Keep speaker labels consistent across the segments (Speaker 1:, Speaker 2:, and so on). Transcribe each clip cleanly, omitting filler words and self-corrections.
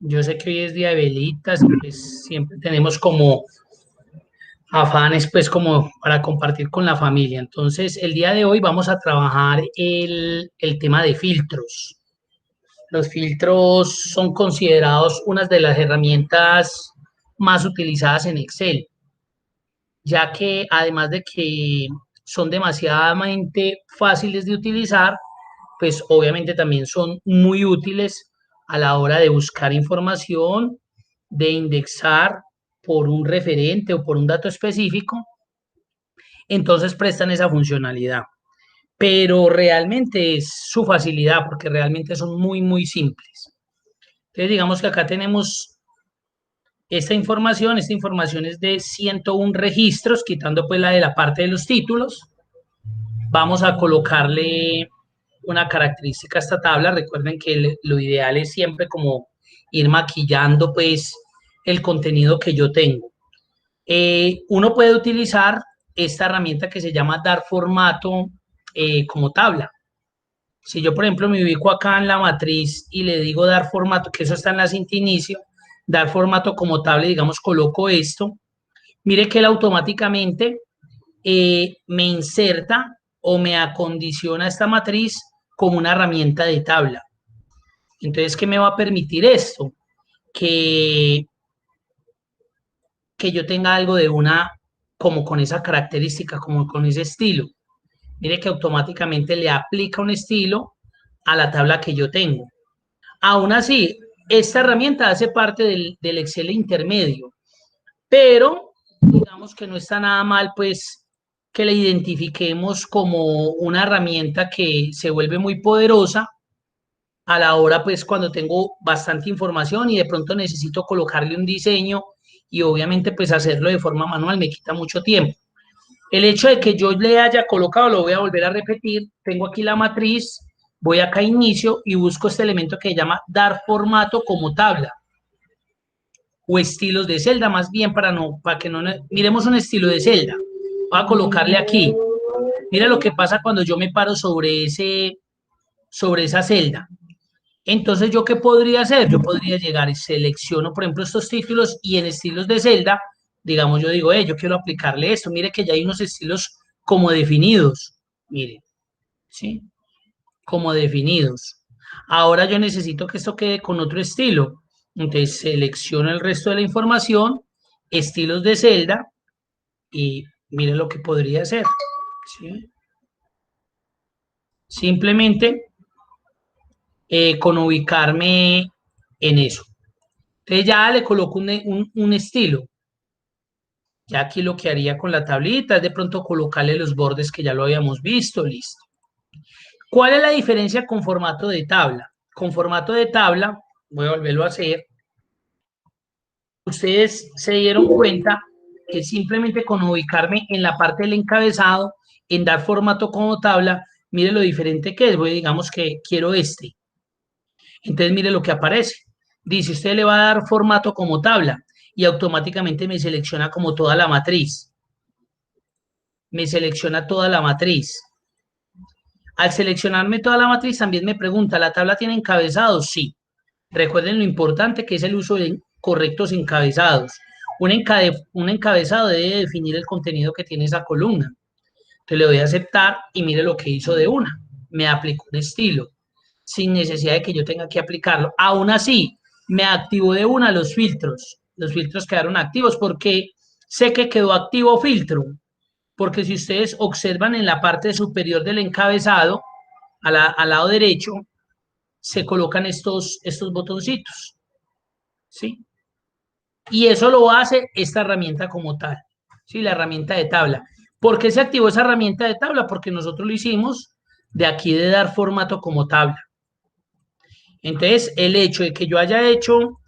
Speaker 1: Yo sé que hoy es día de velitas, pues siempre tenemos como afanes, pues como para compartir con la familia. Entonces, el día de hoy vamos a trabajar el tema de filtros. Los filtros son considerados una de las herramientas más utilizadas en Excel, ya que además de que son demasiadamente fáciles de utilizar, pues obviamente también son muy útiles a la hora de buscar información, de indexar por un referente o por un dato específico, entonces prestan esa funcionalidad. Pero realmente es su facilidad porque realmente son muy simples. Entonces digamos que acá tenemos esta información es de 101 registros, quitando pues la de la parte de los títulos. Vamos a colocarle una característica a esta tabla. Recuerden que lo ideal es siempre como ir maquillando pues el contenido que yo tengo. Uno puede utilizar esta herramienta que se llama dar formato como tabla. Si yo, por ejemplo, me ubico acá en la matriz y le digo dar formato, que eso está en la cinta inicio, dar formato como tabla, digamos, coloco esto, mire que él automáticamente me inserta o me acondiciona esta matriz como una herramienta de tabla. Entonces, ¿qué me va a permitir esto? Que, que yo tenga algo de una, como con esa característica, como con ese estilo. Mire que automáticamente le aplica un estilo a la tabla que yo tengo. Aún así, esta herramienta hace parte del Excel intermedio, pero digamos que no está nada mal, pues, que la identifiquemos como una herramienta que se vuelve muy poderosa a la hora, pues, cuando tengo bastante información y de pronto necesito colocarle un diseño y obviamente, pues, hacerlo de forma manual me quita mucho tiempo. El hecho de que yo le haya colocado, lo voy a volver a repetir, tengo aquí la matriz, voy acá a inicio y busco este elemento que se llama dar formato como tabla o estilos de celda, más bien para que no, miremos un estilo de celda. Voy a colocarle aquí. Mira lo que pasa cuando yo me paro sobre esa celda. Entonces, ¿yo qué podría hacer? Yo podría llegar y selecciono, por ejemplo, estos títulos y en estilos de celda, digamos, yo digo, yo quiero aplicarle esto. Mire que ya hay unos estilos como definidos. Mire, ¿sí? Como definidos. Ahora yo necesito que esto quede con otro estilo. Entonces selecciono el resto de la información, estilos de celda y miren lo que podría hacer. ¿Sí? Simplemente con ubicarme en eso. Entonces ya le coloco un estilo. Ya aquí lo que haría con la tablita es de pronto colocarle los bordes que ya lo habíamos visto, listo. ¿Cuál es la diferencia con formato de tabla? Con formato de tabla, voy a volverlo a hacer, ustedes se dieron cuenta que simplemente con ubicarme en la parte del encabezado, en dar formato como tabla, mire lo diferente que es. Voy, digamos que quiero este. Entonces, mire lo que aparece. Dice, usted le va a dar formato como tabla y automáticamente me selecciona como toda la matriz. Me selecciona toda la matriz. Al seleccionarme toda la matriz, también me pregunta, ¿la tabla tiene encabezados? Sí. Recuerden lo importante que es el uso de correctos encabezados. Un encabezado debe definir el contenido que tiene esa columna. Entonces le doy a aceptar y mire lo que hizo de una. Me aplicó un estilo sin necesidad de que yo tenga que aplicarlo. Aún así, me activó de una los filtros. Los filtros quedaron activos porque sé que quedó activo filtro. Porque si ustedes observan en la parte superior del encabezado, al lado derecho, se colocan estos botoncitos. ¿Sí? Y eso lo hace esta herramienta como tal, ¿sí? La herramienta de tabla. ¿Por qué se activó esa herramienta de tabla? Porque nosotros lo hicimos de aquí de dar formato como tabla. Entonces, el hecho de que yo haya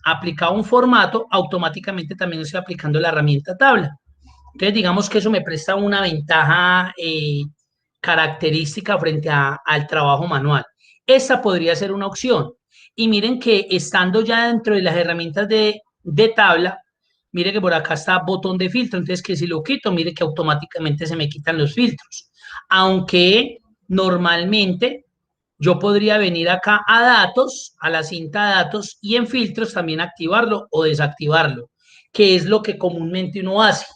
Speaker 1: aplicado un formato, automáticamente también estoy aplicando la herramienta tabla. Entonces, digamos que eso me presta una ventaja característica frente al trabajo manual. Esta podría ser una opción. Y miren que estando ya dentro de las herramientas de tabla, mire que por acá está botón de filtro, entonces que si lo quito, mire que automáticamente se me quitan los filtros. Aunque normalmente yo podría venir acá a datos, a la cinta de datos y en filtros también activarlo o desactivarlo, que es lo que comúnmente uno hace.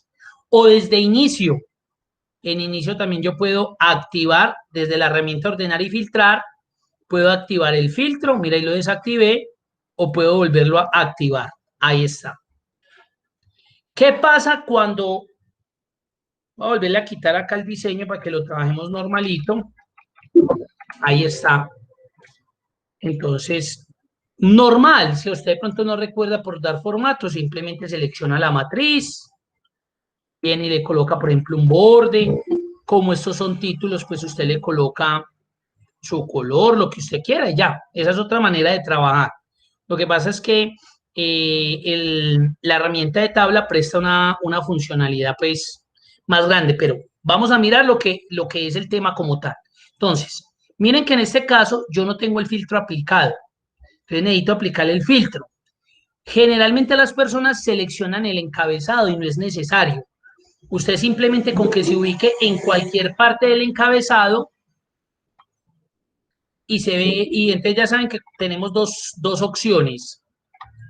Speaker 1: O desde inicio, en inicio también yo puedo activar desde la herramienta ordenar y filtrar, puedo activar el filtro, mira, y lo desactivé, o puedo volverlo a activar. Ahí está. ¿Qué pasa cuando... Voy a volverle a quitar acá el diseño para que lo trabajemos normalito. Ahí está. Entonces, normal, si usted de pronto no recuerda por dar formato, simplemente selecciona la matriz, viene y le coloca, por ejemplo, un borde. Como estos son títulos, pues usted le coloca su color, lo que usted quiera, y ya. Esa es otra manera de trabajar. Lo que pasa es que la herramienta de tabla presta una funcionalidad, pues, más grande, pero vamos a mirar lo que es el tema como tal. Entonces, miren que en este caso yo no tengo el filtro aplicado. Entonces necesito aplicar el filtro. Generalmente las personas seleccionan el encabezado y no es necesario. Usted simplemente con que se ubique en cualquier parte del encabezado y se ve, y entonces ya saben que tenemos dos opciones.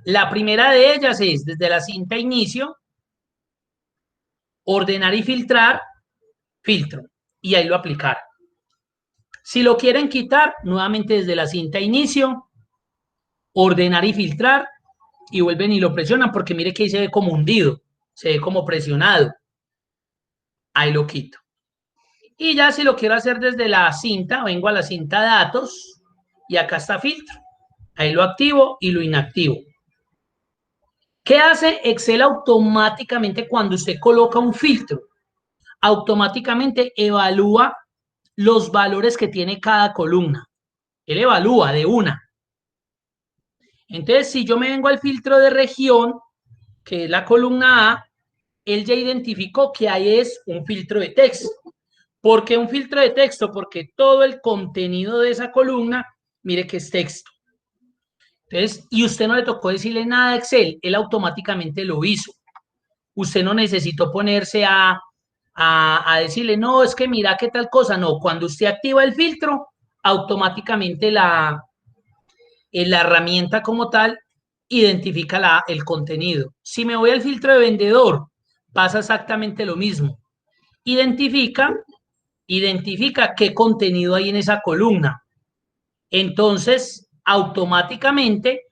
Speaker 1: La primera de ellas es desde la cinta inicio, ordenar y filtrar, filtro, y ahí lo aplicar. Si lo quieren quitar, nuevamente desde la cinta inicio, ordenar y filtrar, y vuelven y lo presionan porque mire que ahí se ve como hundido, se ve como presionado. Ahí lo quito. Y ya si lo quiero hacer desde la cinta, vengo a la cinta datos y acá está filtro. Ahí lo activo y lo inactivo. ¿Qué hace Excel automáticamente cuando usted coloca un filtro? Automáticamente evalúa los valores que tiene cada columna. Él evalúa de una. Entonces, si yo me vengo al filtro de región, que es la columna A, él ya identificó que ahí es un filtro de texto. ¿Por qué un filtro de texto? Porque todo el contenido de esa columna, mire que es texto. Entonces, y usted no le tocó decirle nada a Excel, él automáticamente lo hizo. Usted no necesitó ponerse a decirle, no, es que mira qué tal cosa. No, cuando usted activa el filtro, automáticamente la herramienta como tal identifica el contenido. Si me voy al filtro de vendedor, pasa exactamente lo mismo. Identifica qué contenido hay en esa columna. Entonces, automáticamente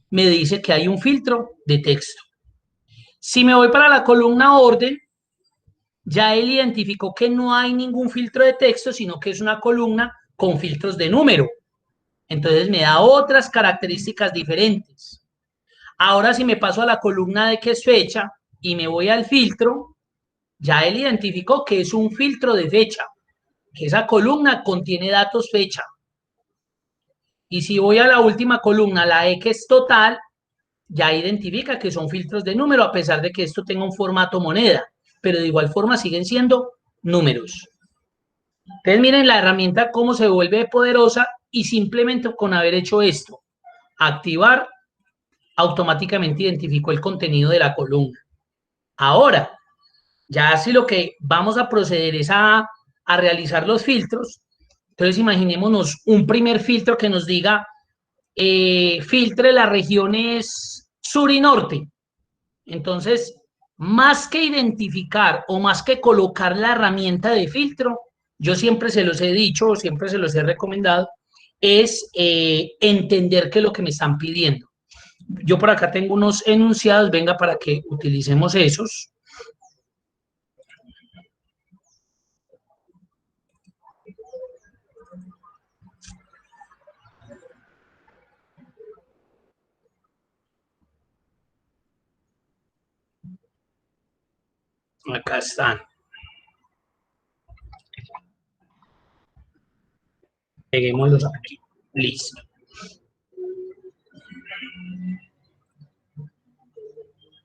Speaker 1: me dice que hay un filtro de texto. Si me voy para la columna orden, ya él identificó que no hay ningún filtro de texto, sino que es una columna con filtros de número. Entonces me da otras características diferentes. Ahora si me paso a la columna de qué es fecha y me voy al filtro, ya él identificó que es un filtro de fecha, que esa columna contiene datos fecha. Y si voy a la última columna, la E que es total, ya identifica que son filtros de número, a pesar de que esto tenga un formato moneda, pero de igual forma siguen siendo números. Entonces miren la herramienta cómo se vuelve poderosa y simplemente con haber hecho esto, activar, automáticamente identificó el contenido de la columna. Ahora, ya si lo que vamos a proceder es a realizar los filtros, entonces imaginémonos un primer filtro que nos diga filtre las regiones sur y norte. Entonces, más que identificar o más que colocar la herramienta de filtro, yo siempre se los he dicho, siempre se los he recomendado, es entender qué es lo que me están pidiendo. Yo por acá tengo unos enunciados, venga para que utilicemos esos. Acá están. Peguémoslos aquí. Listo.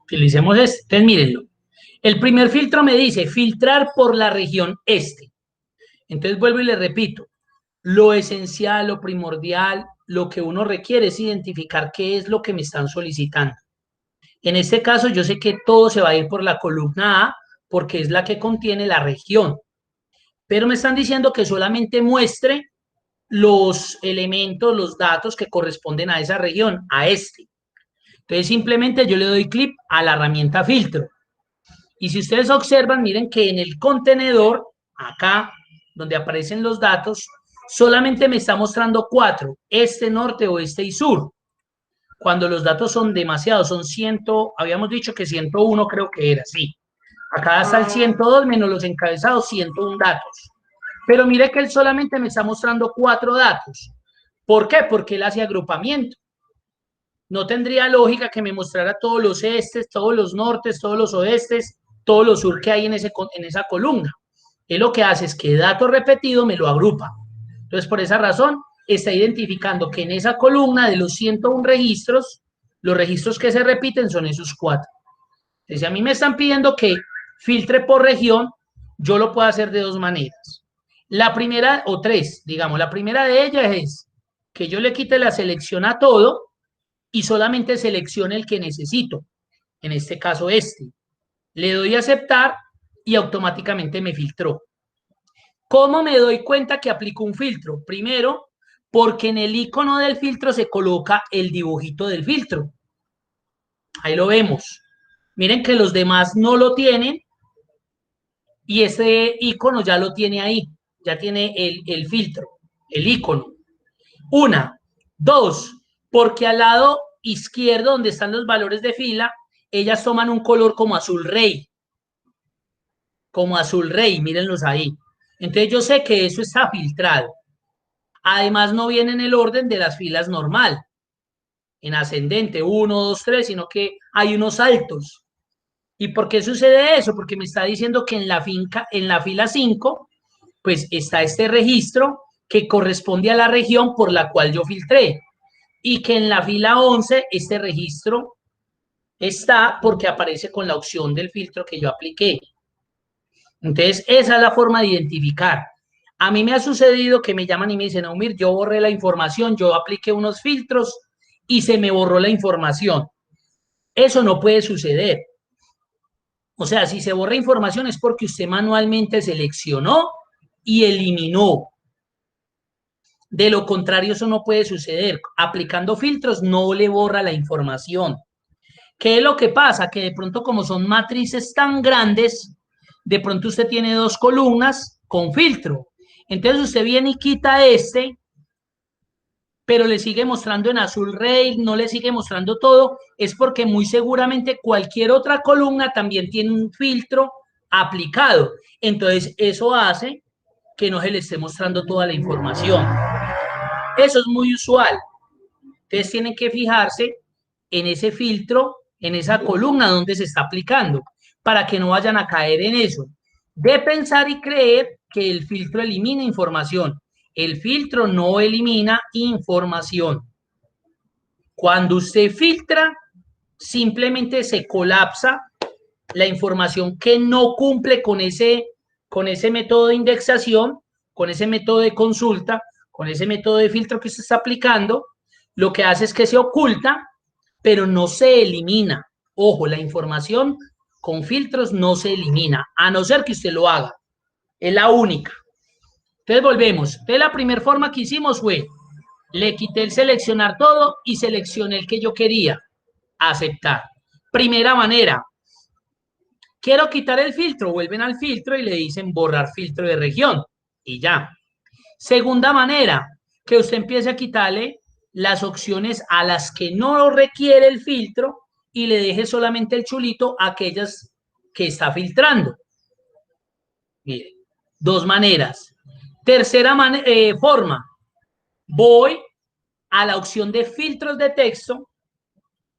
Speaker 1: Utilicemos este. Entonces, mírenlo. El primer filtro me dice filtrar por la región este. Entonces vuelvo y le repito. Lo esencial, lo primordial, lo que uno requiere es identificar qué es lo que me están solicitando. En este caso, yo sé que todo se va a ir por la columna A porque es la que contiene la región. Pero me están diciendo que solamente muestre los elementos, los datos que corresponden a esa región, a este. Entonces simplemente yo le doy clic a la herramienta filtro. Y si ustedes observan, miren que en el contenedor, acá, donde aparecen los datos, solamente me está mostrando 4, este, norte, oeste y sur. Cuando los datos son demasiados, son 100, habíamos dicho que 101 creo que era, sí. Acá está el 102 menos los encabezados, 101 datos. Pero mire que él solamente me está mostrando 4 datos. ¿Por qué? Porque él hace agrupamiento. No tendría lógica que me mostrara todos los estes, todos los nortes, todos los oestes, todos los sur que hay en esa columna. Él lo que hace es que dato repetido me lo agrupa. Entonces, por esa razón, está identificando que en esa columna de los 101 registros, los registros que se repiten son esos 4. Entonces, si a mí me están pidiendo que filtre por región, yo lo puedo hacer de 2 maneras. La primera, o 3, digamos, la primera de ellas es que yo le quite la selección a todo y solamente seleccione el que necesito, en este caso este. Le doy a aceptar y automáticamente me filtró. ¿Cómo me doy cuenta que aplico un filtro? Primero, porque en el icono del filtro se coloca el dibujito del filtro. Ahí lo vemos. Miren que los demás no lo tienen y ese icono ya lo tiene ahí. Ya tiene el filtro, el icono. Una. Dos, porque al lado izquierdo, donde están los valores de fila, ellas toman un color como azul rey. Como azul rey, mírenlos ahí. Entonces yo sé que eso está filtrado. Además no viene en el orden de las filas normal, en ascendente, 1, 2, 3, sino que hay unos saltos. ¿Y por qué sucede eso? Porque me está diciendo que en la fila 5, pues está este registro que corresponde a la región por la cual yo filtré. Y que en la fila 11 este registro está porque aparece con la opción del filtro que yo apliqué. Entonces, esa es la forma de identificar. A mí me ha sucedido que me llaman y me dicen, Omir, yo borré la información, yo apliqué unos filtros y se me borró la información. Eso no puede suceder. O sea, si se borra información es porque usted manualmente seleccionó y eliminó. De lo contrario, eso no puede suceder. Aplicando filtros no le borra la información. ¿Qué es lo que pasa? Que de pronto, como son matrices tan grandes, de pronto usted tiene 2 columnas con filtro. Entonces usted viene y quita este, pero le sigue mostrando en azul rey, no le sigue mostrando todo, es porque muy seguramente cualquier otra columna también tiene un filtro aplicado. Entonces eso hace que no se le esté mostrando toda la información. Eso es muy usual. Entonces tienen que fijarse en ese filtro, en esa columna donde se está aplicando, para que no vayan a caer en eso. De pensar y creer que el filtro elimina información. El filtro no elimina información. Cuando usted filtra, simplemente se colapsa la información que no cumple con ese método de indexación, con ese método de consulta, con ese método de filtro que se está aplicando. Lo que hace es que se oculta, pero no se elimina. Ojo, la información con filtros no se elimina, a no ser que usted lo haga. Es la única. Entonces volvemos. Entonces la primera forma que hicimos fue, le quité el seleccionar todo y seleccioné el que yo quería. Aceptar. Primera manera. Quiero quitar el filtro. Vuelven al filtro y le dicen borrar filtro de región. Y ya. Segunda manera, que usted empiece a quitarle las opciones a las que no requiere el filtro y le deje solamente el chulito a aquellas que está filtrando. Mire, 2 maneras. Tercera forma, voy a la opción de filtros de texto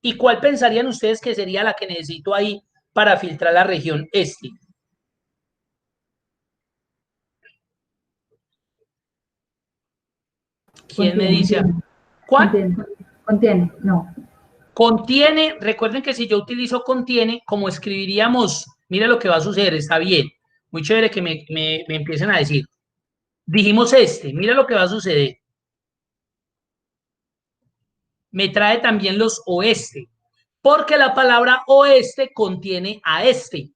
Speaker 1: y ¿cuál pensarían ustedes que sería la que necesito ahí para filtrar la región este? ¿Quién me dice? ¿Cuál?
Speaker 2: Contiene, no.
Speaker 1: Contiene, recuerden que si yo utilizo contiene, como escribiríamos, mire lo que va a suceder, está bien, muy chévere que me empiecen a decir. Dijimos este, mire lo que va a suceder. Me trae también los oeste, porque la palabra oeste contiene a este,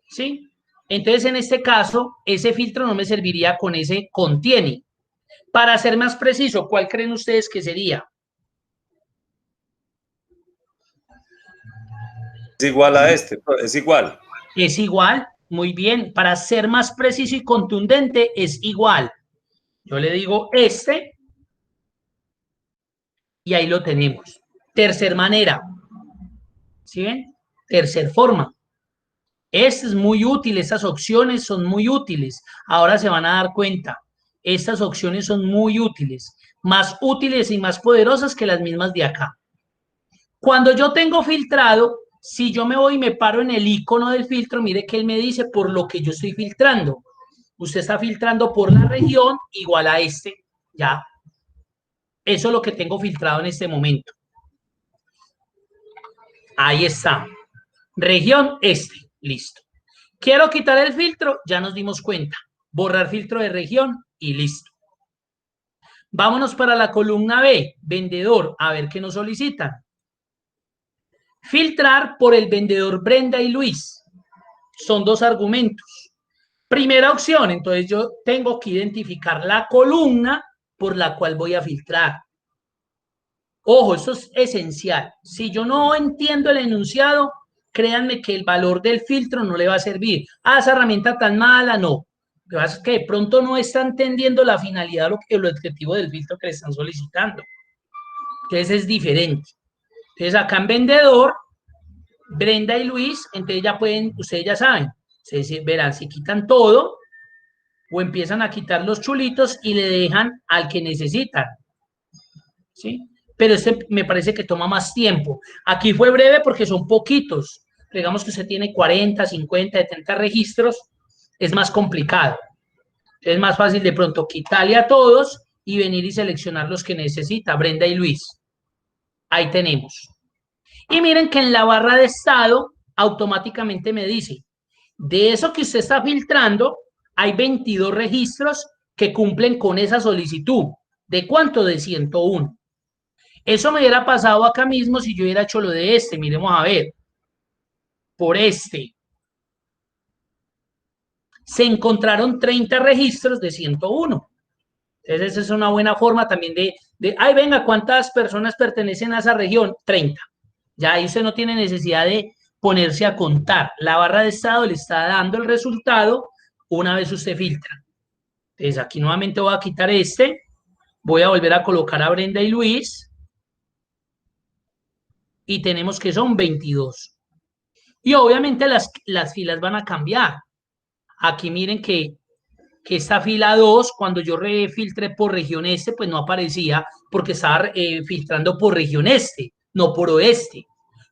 Speaker 1: ¿sí? Entonces, en este caso, ese filtro no me serviría con ese contiene. Para ser más preciso, ¿cuál creen ustedes que sería?
Speaker 3: Es igual a este, es igual.
Speaker 1: Es igual, muy bien. Para ser más preciso y contundente, es igual. Yo le digo este y ahí lo tenemos. Tercer manera. ¿Sí ven? Tercer forma. Este es muy útil, estas opciones son muy útiles. Ahora se van a dar cuenta. Estas opciones son muy útiles. Más útiles y más poderosas que las mismas de acá. Cuando yo tengo filtrado, si yo me voy y me paro en el icono del filtro, mire que él me dice por lo que yo estoy filtrando. Usted está filtrando por la región igual a este, ya. Eso es lo que tengo filtrado en este momento. Ahí está. Región este, listo. Quiero quitar el filtro, ya nos dimos cuenta. Borrar filtro de región y listo. Vámonos para la columna B, vendedor, a ver qué nos solicitan. Filtrar por el vendedor Brenda y Luis. Son dos argumentos. Primera opción, entonces yo tengo que identificar la columna por la cual voy a filtrar. Ojo, esto es esencial. Si yo no entiendo el enunciado, créanme que el valor del filtro no le va a servir. Ah, esa herramienta tan mala, no. Lo que pasa es que de pronto no está entendiendo la finalidad o el objetivo del filtro que le están solicitando. Entonces es diferente. Entonces acá en vendedor, Brenda y Luis, entonces ya pueden, ustedes ya saben, ustedes verán si quitan todo o empiezan a quitar los chulitos y le dejan al que necesitan. ¿Sí? Pero este me parece que toma más tiempo. Aquí fue breve porque son poquitos. Digamos que usted tiene 40, 50, 70 registros, es más complicado. Es más fácil de pronto quitarle a todos y venir y seleccionar los que necesita, Brenda y Luis. Ahí tenemos. Y miren que en la barra de estado automáticamente me dice, de eso que usted está filtrando, hay 22 registros que cumplen con esa solicitud. ¿De cuánto? De 101. Eso me hubiera pasado acá mismo si yo hubiera hecho lo de este. Miremos a ver. Por este. Se encontraron 30 registros de 101. Entonces, esa es una buena forma también ay, venga, ¿cuántas personas pertenecen a esa región? 30. Ya ahí usted no tiene necesidad de ponerse a contar. La barra de estado le está dando el resultado una vez usted filtra. Entonces, aquí nuevamente voy a quitar este. Voy a volver a colocar a Brenda y Luis. Y tenemos que son 22. Y obviamente las filas van a cambiar. Aquí miren que esta fila 2, cuando yo refiltré por región este, pues no aparecía porque estaba filtrando por región este, no por oeste.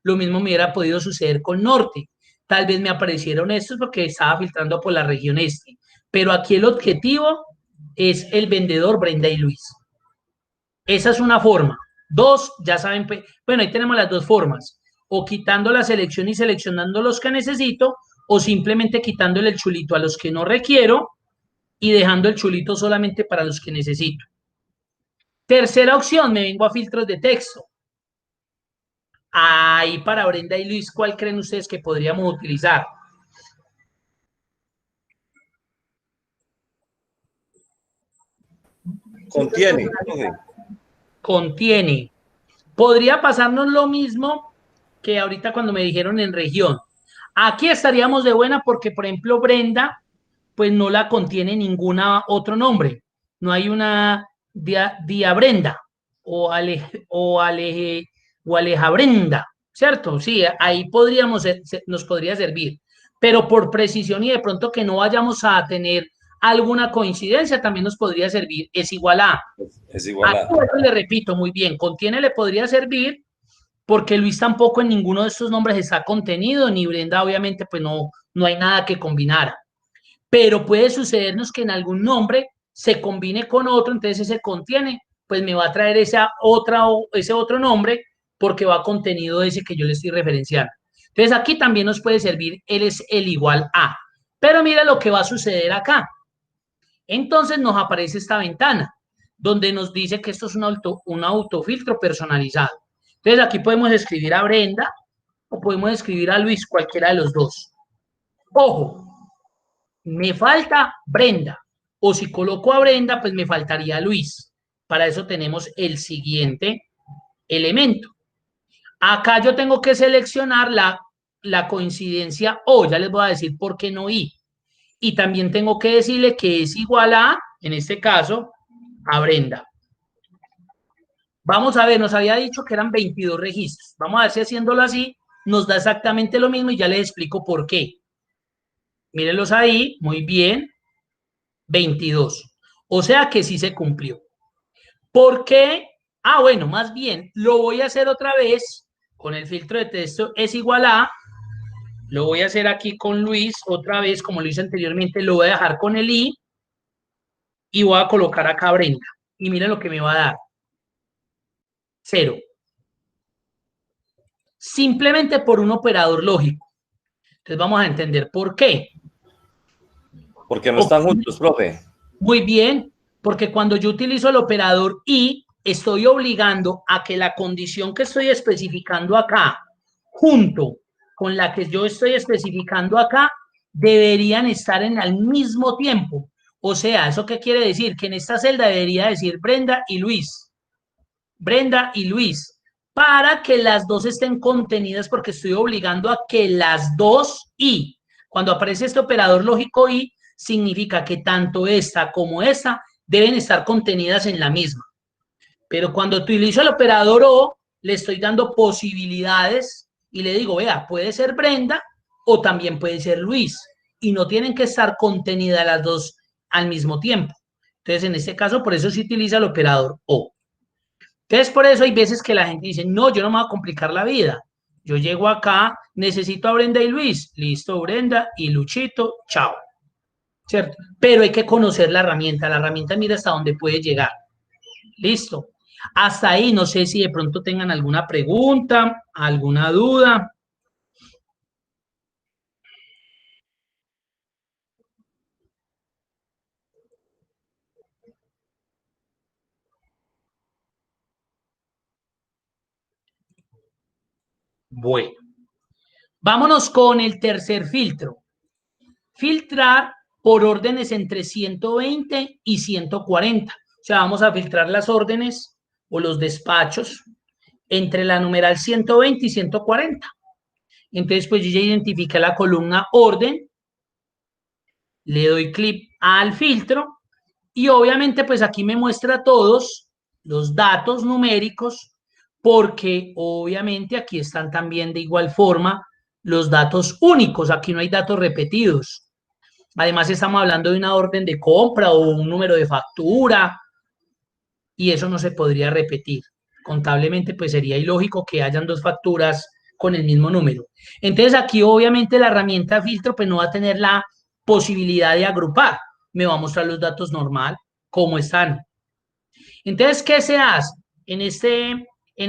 Speaker 1: Lo mismo me hubiera podido suceder con norte. Tal vez me aparecieron estos porque estaba filtrando por la región este. Pero aquí el objetivo es el vendedor Brenda y Luis. Esa es una forma. Dos, ya saben, bueno, ahí tenemos las dos formas. O quitando la selección y seleccionando los que necesito, o simplemente quitándole el chulito a los que no requiero y dejando el chulito solamente para los que necesito. Tercera opción, me vengo a filtros de texto. Ahí para Brenda y Luis, ¿cuál creen ustedes que podríamos utilizar?
Speaker 3: Contiene.
Speaker 1: Contiene. Podría pasarnos lo mismo que ahorita cuando me dijeron en región. Aquí estaríamos de buena porque, por ejemplo, Brenda, pues no la contiene ninguna otro nombre. No hay una Día Brenda o Aleja Brenda, ¿cierto? Sí, ahí nos podría servir. Pero por precisión y de pronto que no vayamos a tener alguna coincidencia, también nos podría servir. Es igual a.
Speaker 3: Es igual a.
Speaker 1: Aquí le repito muy bien, contiene le podría servir porque Luis tampoco en ninguno de estos nombres está contenido, ni Brenda obviamente pues no hay nada que combinar. Pero puede sucedernos que en algún nombre se combine con otro, entonces ese contiene, pues me va a traer ese otro nombre porque va contenido ese que yo le estoy referenciando. Entonces aquí también nos puede servir, él es el igual a. Pero mira lo que va a suceder acá. Entonces nos aparece esta ventana donde nos dice que esto es un autofiltro personalizado. Entonces aquí podemos escribir a Brenda o podemos escribir a Luis, cualquiera de los dos. Ojo, me falta Brenda. o si coloco a Brenda, pues me faltaría Luis. Para eso tenemos el siguiente elemento. Acá yo tengo que seleccionar la coincidencia O, ya les voy a decir por qué no I. Y también tengo que decirle que es igual a, en este caso, a Brenda. Vamos a ver, nos había dicho que eran 22 registros. Vamos a ver si haciéndolo así nos da exactamente lo mismo y ya les explico por qué. Mírenlos ahí, muy bien, 22. O sea que sí se cumplió. ¿Por qué? Ah, bueno, más bien, lo voy a hacer otra vez con el filtro de texto es igual a, lo voy a hacer aquí con Luis otra vez, como lo hice anteriormente, lo voy a dejar con el I y voy a colocar acá Brenda. Y miren lo que me va a dar. 0. Simplemente por un operador lógico. Entonces vamos a entender por qué.
Speaker 3: Porque no están juntos, profe.
Speaker 1: Muy bien, porque cuando yo utilizo el operador y, estoy obligando a que la condición que estoy especificando acá, junto con la que yo estoy especificando acá, deberían estar en el mismo tiempo. O sea, ¿eso qué quiere decir? Que en esta celda debería decir Brenda y Luis. Brenda y Luis, para que las dos estén contenidas, porque estoy obligando a que las dos y, cuando aparece este operador lógico y, significa que tanto esta como esta deben estar contenidas en la misma. Pero cuando utilizo el operador o, le estoy dando posibilidades y le digo, vea, puede ser Brenda o también puede ser Luis. Y no tienen que estar contenidas las dos al mismo tiempo. Entonces, en este caso, por eso se utiliza el operador o. Entonces, por eso hay veces que la gente dice, no, yo no me voy a complicar la vida. Yo llego acá, necesito a Brenda y Luis. Listo, Brenda y Luchito, chao. ¿Cierto? Pero hay que conocer la herramienta. La herramienta mira hasta dónde puede llegar. Listo. Hasta ahí, no sé si de pronto tengan alguna pregunta, alguna duda. Bueno, vámonos con el tercer filtro. Filtrar por órdenes entre 120 y 140. O sea, vamos a filtrar las órdenes o los despachos entre la numeral 120 y 140. Entonces, pues yo ya identifiqué la columna orden, le doy clic al filtro y obviamente pues aquí me muestra todos los datos numéricos porque obviamente aquí están también de igual forma los datos únicos, aquí no hay datos repetidos. Además estamos hablando de una orden de compra o un número de factura y eso no se podría repetir. Contablemente, pues sería ilógico que hayan dos facturas con el mismo número. Entonces, aquí obviamente la herramienta filtro pues no va a tener la posibilidad de agrupar. Me va a mostrar los datos normal, cómo están. Entonces, ¿qué se hace? En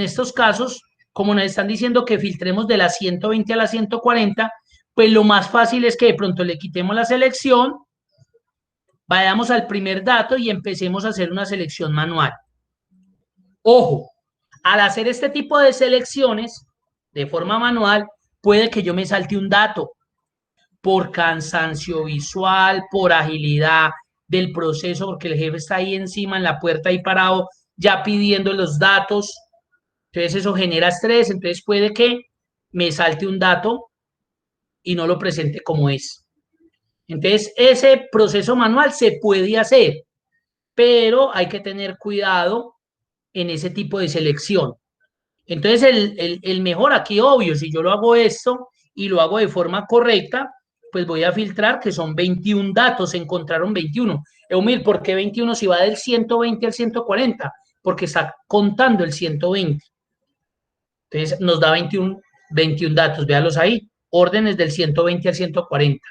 Speaker 1: estos casos, como nos están diciendo que filtremos de la 120 a la 140, pues lo más fácil es que de pronto le quitemos la selección, vayamos al primer dato y empecemos a hacer una selección manual. Ojo, al hacer este tipo de selecciones de forma manual, puede que yo me salte un dato por cansancio visual, por agilidad del proceso, porque el jefe está ahí encima en la puerta ahí parado, ya pidiendo los datos. Entonces eso genera estrés, entonces puede que me salte un dato y no lo presente como es. Entonces ese proceso manual se puede hacer, pero hay que tener cuidado en ese tipo de selección. Entonces, el mejor aquí, obvio, si yo lo hago esto y lo hago de forma correcta, pues voy a filtrar que son 21 datos, se encontraron 21. Eumir, ¿por qué 21 si va del 120 al 140? Porque está contando el 120. Entonces, nos da 21 datos, véalos ahí, órdenes del 120 al 140.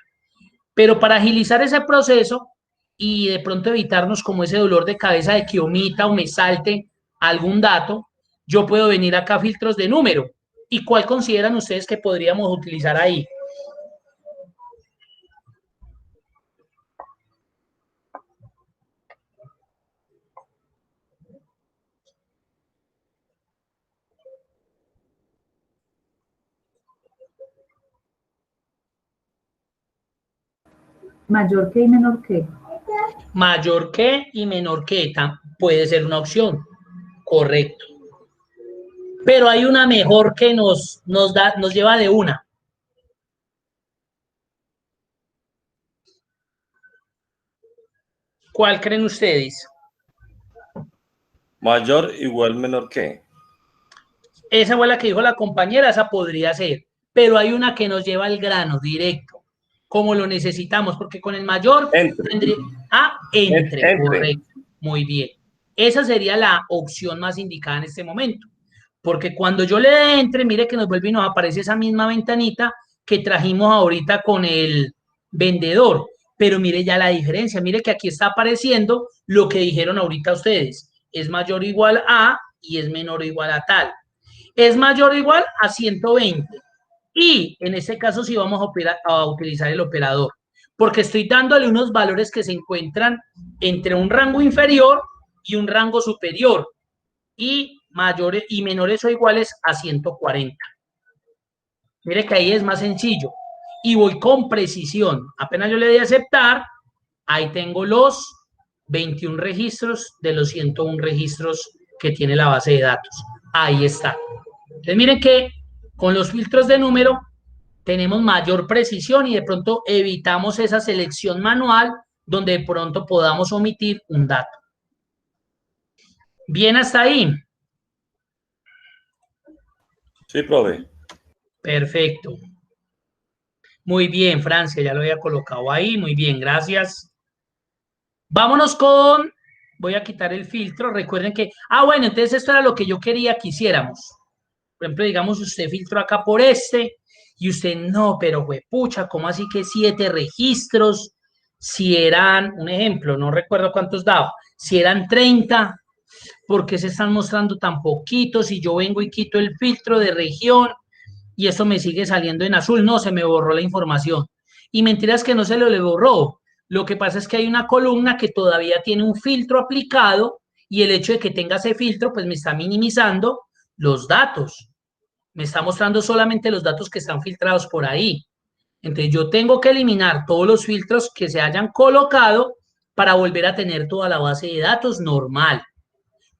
Speaker 1: Pero para agilizar ese proceso y de pronto evitarnos como ese dolor de cabeza de que omita o me salte algún dato, yo puedo venir acá a filtros de número. ¿Y cuál consideran ustedes que podríamos utilizar ahí?
Speaker 2: Mayor que y menor que.
Speaker 1: Mayor que y menor que puede ser una opción. Correcto. Pero hay una mejor que nos lleva de una. ¿Cuál creen ustedes?
Speaker 3: Mayor igual menor que.
Speaker 1: Esa fue la que dijo la compañera, esa podría ser. Pero hay una que nos lleva al grano directo, como lo necesitamos, porque con el mayor
Speaker 3: Entre.
Speaker 1: tendría... Ah, entre,
Speaker 3: Entre.
Speaker 1: correcto. Muy bien. Esa sería la opción más indicada en este momento. Porque cuando yo le dé entre, mire que nos vuelve y nos aparece esa misma ventanita que trajimos ahorita con el vendedor. Pero mire ya la diferencia, mire que aquí está apareciendo lo que dijeron ahorita ustedes. Es mayor o igual a y es menor o igual a tal. Es mayor o igual a 120. Y en este caso sí vamos a utilizar el operador, porque estoy dándole unos valores que se encuentran entre un rango inferior y un rango superior. Y mayores y menores o iguales a 140. Mire que ahí es más sencillo. Y voy con precisión. Apenas yo le doy a aceptar, ahí tengo los 21 registros de los 101 registros que tiene la base de datos. Ahí está. Entonces miren que con los filtros de número tenemos mayor precisión y de pronto evitamos esa selección manual donde de pronto podamos omitir un dato. Bien hasta ahí.
Speaker 3: Sí, profe.
Speaker 1: Perfecto. Muy bien, Francia, ya lo había colocado ahí. Muy bien, gracias. Vámonos con... Voy a quitar el filtro. Recuerden que... bueno, entonces esto era lo que yo quería que hiciéramos. Por ejemplo, digamos, usted filtró acá por este y usted no, pero pucha, ¿cómo así que 7 registros? Si eran, un ejemplo, no recuerdo cuántos daba, si eran 30, ¿por qué se están mostrando tan poquitos? Si yo vengo y quito el filtro de región y esto me sigue saliendo en azul, no, se me borró la información. Y mentiras que no se le borró. Lo que pasa es que hay una columna que todavía tiene un filtro aplicado y el hecho de que tenga ese filtro, pues me está minimizando los datos. Me está mostrando solamente los datos que están filtrados por ahí. Entonces yo tengo que eliminar todos los filtros que se hayan colocado para volver a tener toda la base de datos normal.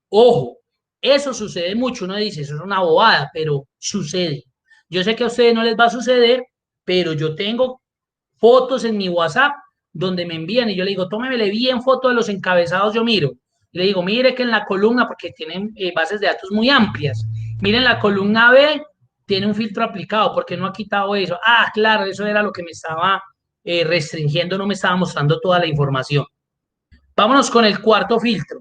Speaker 1: Ojo, eso sucede mucho. Uno dice, eso es una bobada, pero sucede. Yo sé que a ustedes no les va a suceder, pero yo tengo fotos en mi WhatsApp donde me envían y yo le digo, tómemele bien foto de los encabezados, yo miro. Y le digo, mire que en la columna, porque tienen bases de datos muy amplias, miren la columna B, tiene un filtro aplicado, ¿por qué no ha quitado eso? Ah, claro, eso era lo que me estaba restringiendo, no me estaba mostrando toda la información. Vámonos con el cuarto filtro.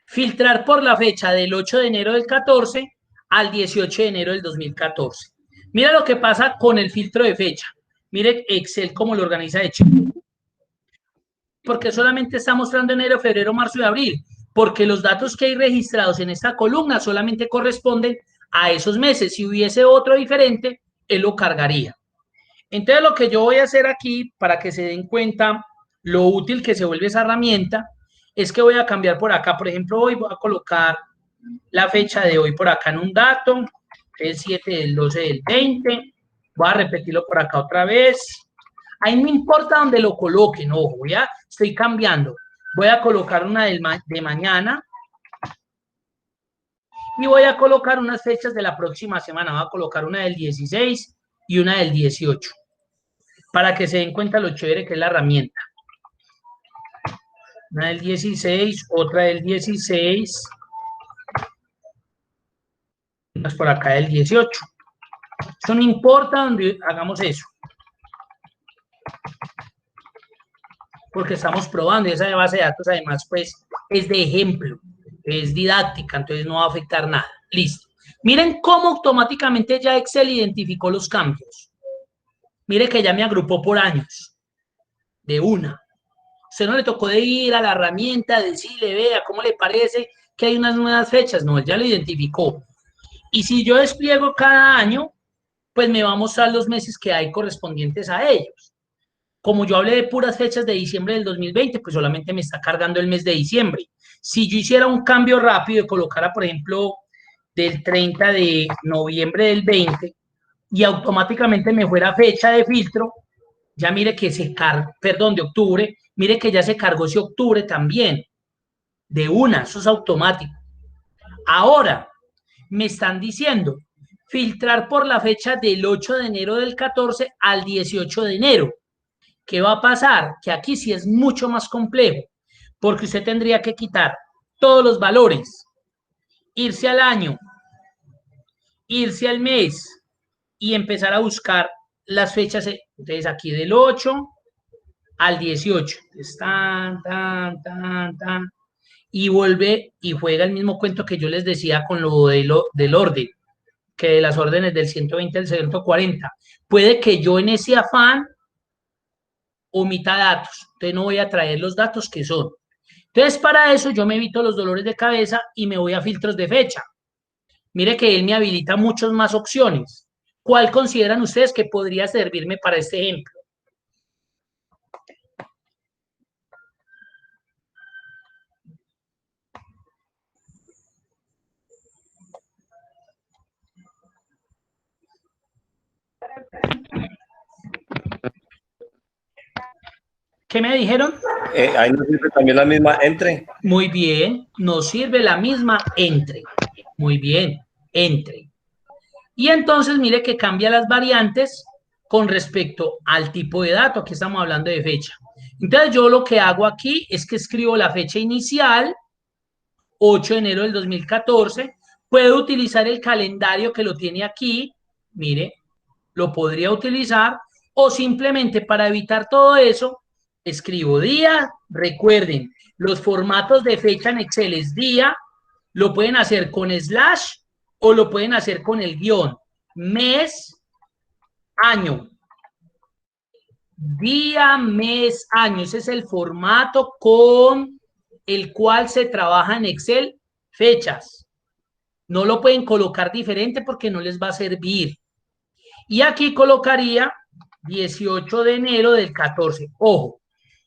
Speaker 1: Filtrar por la fecha del 8 de enero del 14 al 18 de enero del 2014. Mira lo que pasa con el filtro de fecha. Mire Excel cómo lo organiza de chico. Porque solamente está mostrando enero, febrero, marzo y abril. Porque los datos que hay registrados en esta columna solamente corresponden a esos meses. Si hubiese otro diferente, él lo cargaría. Entonces lo que yo voy a hacer aquí, para que se den cuenta lo útil que se vuelve esa herramienta, es que voy a cambiar por acá. Por ejemplo, hoy voy a colocar la fecha de hoy por acá en un dato, el 7 del 12 del 20. Voy a repetirlo por acá otra vez. Ahí no importa dónde lo coloquen, ojo, ya estoy cambiando. Voy a colocar una de mañana y voy a colocar unas fechas de la próxima semana. Voy a colocar una del 16 y una del 18 para que se den cuenta lo chévere que es la herramienta. Una del 16, otra del 16, unas por acá del 18. Eso no importa donde hagamos eso, porque estamos probando y esa base de datos además pues es de ejemplo, es didáctica, entonces no va a afectar nada. Listo. Miren cómo automáticamente ya Excel identificó los cambios. Mire que ya me agrupó por años, de una. Usted no le tocó de ir a la herramienta, decirle, vea, ¿cómo le parece que hay unas nuevas fechas? No, él ya lo identificó. Y si yo despliego cada año, pues me va a mostrar los meses que hay correspondientes a ellos. Como yo hablé de puras fechas de diciembre del 2020, pues solamente me está cargando el mes de diciembre. Si yo hiciera un cambio rápido y colocara, por ejemplo, del 30 de noviembre del 20 y automáticamente me fuera fecha de filtro, Ya mire que se carga, perdón, de octubre, mire que ya se cargó ese octubre también, de una, eso es automático. Ahora, me están diciendo, filtrar por la fecha del 8 de enero del 14 al 18 de enero. ¿Qué va a pasar? Que aquí sí es mucho más complejo, porque usted tendría que quitar todos los valores, irse al año, irse al mes y empezar a buscar las fechas. Entonces, aquí del 8 al 18. Entonces, y vuelve y juega el mismo cuento que yo les decía con lo del orden, que de las órdenes del 120 al 140. Puede que yo en ese afán omita datos, entonces no voy a traer los datos que son. Entonces, para eso yo me evito los dolores de cabeza y me voy a filtros de fecha. Mire que él me habilita muchas más opciones. ¿Cuál consideran ustedes que podría servirme para este ejemplo? ¿Qué me dijeron?
Speaker 3: Ahí nos sirve también la misma entre.
Speaker 1: Muy bien, nos sirve la misma entre. Muy bien, entre. Y entonces mire que cambia las variantes con respecto al tipo de dato. Aquí estamos hablando de fecha. Entonces yo lo que hago aquí es que escribo la fecha inicial, 8 de enero del 2014. Puedo utilizar el calendario que lo tiene aquí. Mire, lo podría utilizar. O simplemente para evitar todo eso, escribo día. Recuerden, los formatos de fecha en Excel es día. Lo pueden hacer con slash o lo pueden hacer con el guión. Mes, año. Día, mes, año. Ese es el formato con el cual se trabaja en Excel fechas. No lo pueden colocar diferente porque no les va a servir. Y aquí colocaría 18 de enero del 14. Ojo,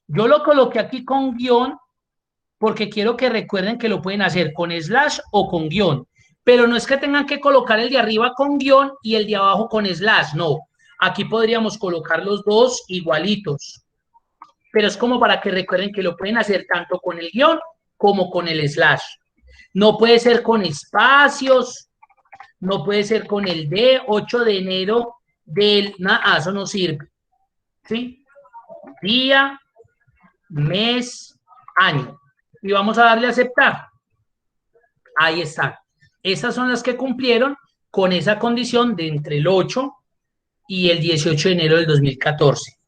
Speaker 1: yo lo coloqué aquí con guión porque quiero que recuerden que lo pueden hacer con slash o con guión. Pero no es que tengan que colocar el de arriba con guión y el de abajo con slash, no. Aquí podríamos colocar los dos igualitos. Pero es como para que recuerden que lo pueden hacer tanto con el guión como con el slash. No puede ser con espacios, no puede ser con el D, 8 de enero del... eso no sirve. ¿Sí? Día, mes, año. Y vamos a darle a aceptar. Ahí están. Esas son las que cumplieron con esa condición de entre el 8 y el 18 de enero del 2014.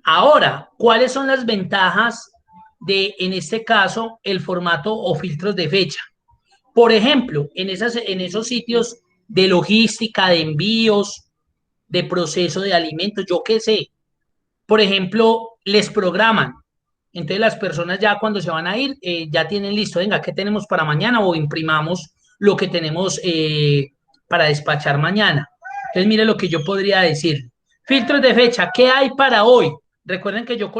Speaker 1: Ahora, ¿cuáles son las ventajas de, en este caso, el formato o filtros de fecha? Por ejemplo, en esos sitios de logística, de envíos, de proceso de alimentos, yo qué sé. Por ejemplo, les programan. Entonces las personas ya cuando se van a ir, ya tienen listo, venga, ¿qué tenemos para mañana? O imprimamos lo que tenemos para despachar mañana. Entonces mire lo que yo podría decir. Filtros de fecha, ¿qué hay para hoy? Recuerden que yo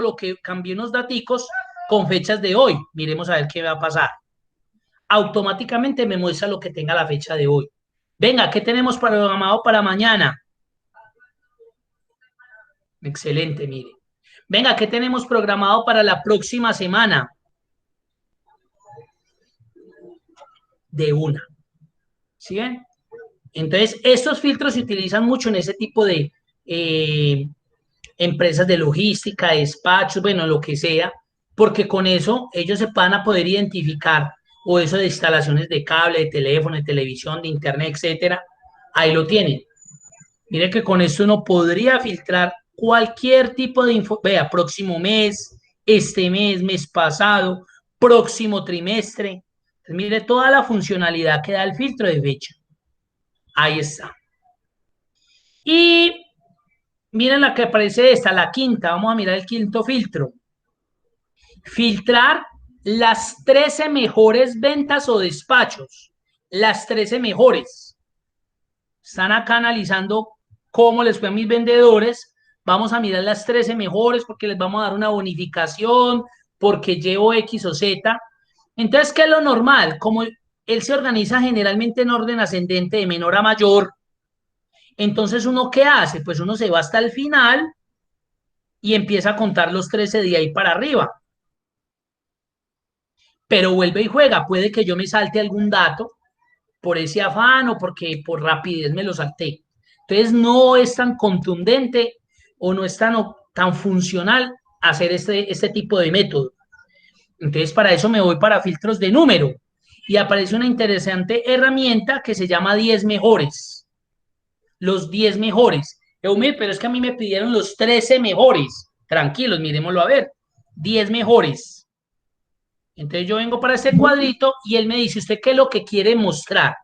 Speaker 1: cambié unos daticos con fechas de hoy. Miremos a ver qué va a pasar. Automáticamente me muestra lo que tenga la fecha de hoy. Venga, ¿qué tenemos programado para mañana? Excelente, mire. Venga, ¿qué tenemos programado para la próxima semana? De una. ¿Sí ven? Entonces, estos filtros se utilizan mucho en ese tipo de empresas de logística, despachos, bueno, lo que sea, porque con eso ellos se van a poder identificar o eso de instalaciones de cable, de teléfono, de televisión, de internet, etcétera. Ahí lo tienen. Mire que con esto uno podría filtrar cualquier tipo de info. Vea, próximo mes, este mes, mes pasado, próximo trimestre. Entonces, mire toda la funcionalidad que da el filtro de fecha. Ahí está. Y miren la que aparece esta, la quinta. Vamos a mirar el quinto filtro. Filtrar las 13 mejores ventas o despachos. Las 13 mejores. Están acá analizando cómo les fue a mis vendedores. Vamos a mirar las 13 mejores porque les vamos a dar una bonificación, porque llevo X o Z. Entonces, ¿qué es lo normal? Como él se organiza generalmente en orden ascendente de menor a mayor, entonces, ¿uno qué hace? Pues uno se va hasta el final y empieza a contar los 13 de ahí para arriba. Pero vuelve y juega. Puede que yo me salte algún dato por ese afán o porque por rapidez me lo salté. Entonces no es tan contundente o no es tan funcional hacer este tipo de método. Entonces para eso me voy para filtros de número y aparece una interesante herramienta que se llama 10 mejores. Los 10 mejores. Eumir, pero es que a mí me pidieron los 13 mejores. Tranquilos, miremoslo a ver. 10 mejores. Entonces yo vengo para este cuadrito y él me dice, ¿usted qué es lo que quiere mostrar?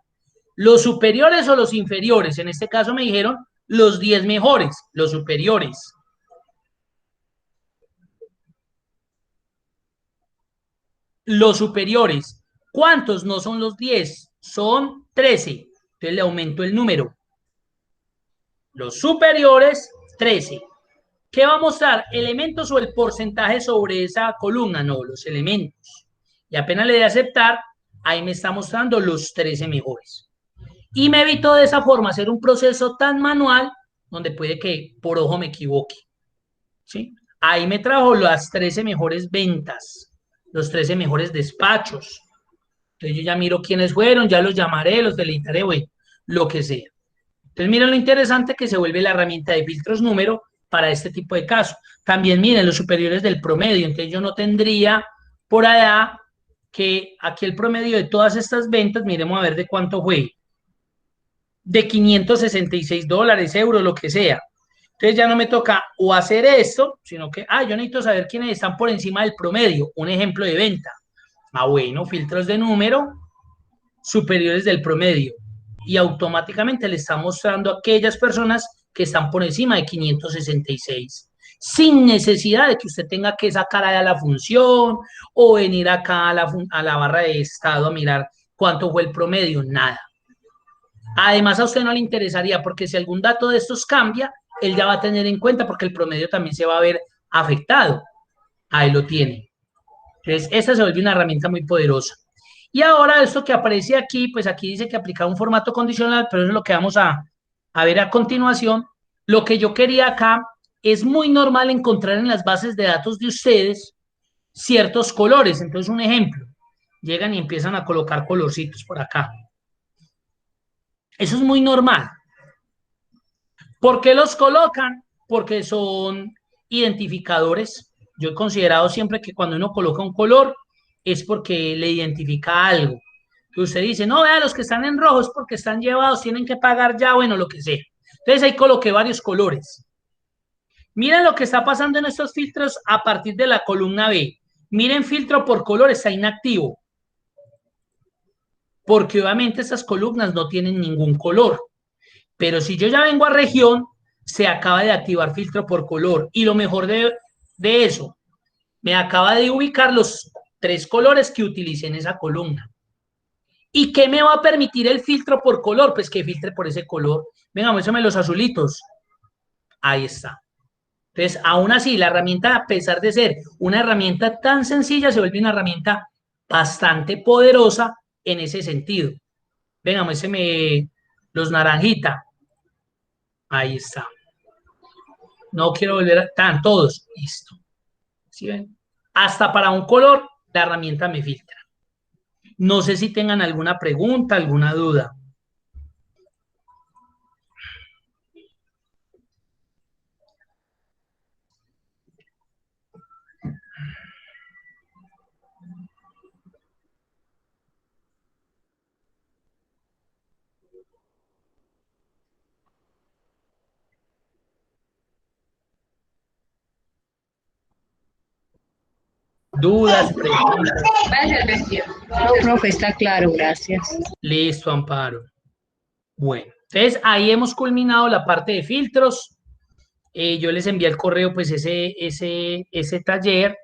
Speaker 1: ¿Los superiores o los inferiores? En este caso me dijeron los 10 mejores, los superiores. Los superiores. ¿Cuántos no son los 10? Son 13. Entonces le aumento el número. Los superiores, 13. ¿Qué va a mostrar? ¿Elementos o el porcentaje sobre esa columna? No, los elementos. Y apenas le dé a aceptar, ahí me está mostrando los 13 mejores. Y me evito de esa forma hacer un proceso tan manual donde puede que por ojo me equivoque. ¿Sí? Ahí me trajo las 13 mejores ventas, los 13 mejores despachos. Entonces yo ya miro quiénes fueron, ya los llamaré, los felicitaré, bueno, lo que sea. Entonces miren lo interesante que se vuelve la herramienta de filtros número para este tipo de casos. También miren los superiores del promedio, entonces yo no tendría por allá que aquí el promedio de todas estas ventas, miremos a ver de cuánto fue, de $566, euros, lo que sea. Entonces ya no me toca o hacer esto, sino que, yo necesito saber quiénes están por encima del promedio, un ejemplo de venta. Bueno, filtros de número superiores del promedio y automáticamente le está mostrando a aquellas personas que están por encima de 566, sin necesidad de que usted tenga que sacar allá la función o venir acá a la barra de estado a mirar cuánto fue el promedio, nada. Además a usted no le interesaría porque si algún dato de estos cambia, él ya va a tener en cuenta porque el promedio también se va a ver afectado. Ahí lo tiene. Entonces, esta se vuelve una herramienta muy poderosa. Y ahora esto que aparece aquí, pues aquí dice que aplica un formato condicional, pero eso es lo que vamos a ver a continuación. Lo que yo quería acá es muy normal encontrar en las bases de datos de ustedes ciertos colores. Entonces, un ejemplo, llegan y empiezan a colocar colorcitos por acá. Eso es muy normal. ¿Por qué los colocan? Porque son identificadores. Yo he considerado siempre que cuando uno coloca un color es porque le identifica algo. Que usted dice, no, vea, los que están en rojo es porque están llevados, tienen que pagar ya, bueno, lo que sea. Entonces ahí coloqué varios colores. Miren lo que está pasando en estos filtros a partir de la columna B. Miren, filtro por color está inactivo. Porque obviamente estas columnas no tienen ningún color. Pero si yo ya vengo a región, se acaba de activar filtro por color. Y lo mejor de eso, me acaba de ubicar los 3 colores que utilicé en esa columna. ¿Y qué me va a permitir el filtro por color? Pues que filtre por ese color. Venga, muéstrame los azulitos. Ahí está. Entonces, aún así, la herramienta, a pesar de ser una herramienta tan sencilla, se vuelve una herramienta bastante poderosa en ese sentido. Venga, muéstrame los naranjita. Ahí está. No quiero volver a... Están todos. Listo. ¿Sí ven? Hasta para un color, la herramienta me filtra. No sé si tengan alguna pregunta, alguna duda. Dudas, preguntas.
Speaker 2: No, profe, está claro, gracias.
Speaker 1: Listo, Amparo. Bueno, entonces ahí hemos culminado la parte de filtros. Yo les envié el correo, pues ese taller.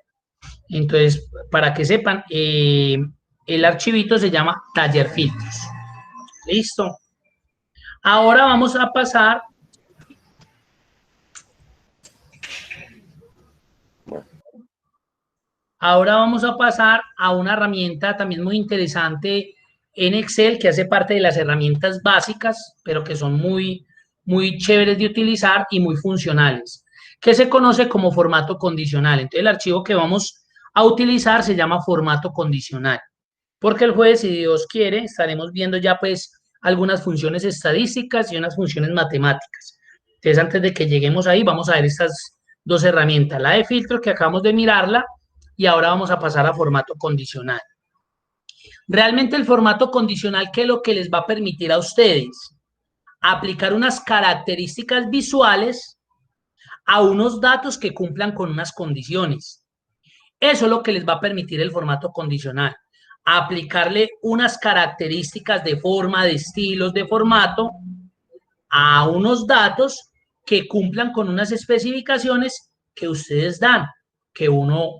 Speaker 1: Entonces, para que sepan, el archivito se llama taller filtros. Listo. Ahora vamos a pasar. Ahora vamos a pasar a una herramienta también muy interesante en Excel que hace parte de las herramientas básicas, pero que son muy, muy chéveres de utilizar y muy funcionales, que se conoce como formato condicional. Entonces, el archivo que vamos a utilizar se llama formato condicional, porque el jueves, si Dios quiere, estaremos viendo ya pues algunas funciones estadísticas y unas funciones matemáticas. Entonces, antes de que lleguemos ahí, vamos a ver estas dos herramientas, la de filtro que acabamos de mirarla y ahora vamos a pasar a formato condicional. Realmente el formato condicional, ¿qué es lo que les va a permitir a ustedes? Aplicar unas características visuales a unos datos que cumplan con unas condiciones. Eso es lo que les va a permitir el formato condicional. Aplicarle unas características de forma, de estilos, de formato a unos datos que cumplan con unas especificaciones que ustedes dan, que uno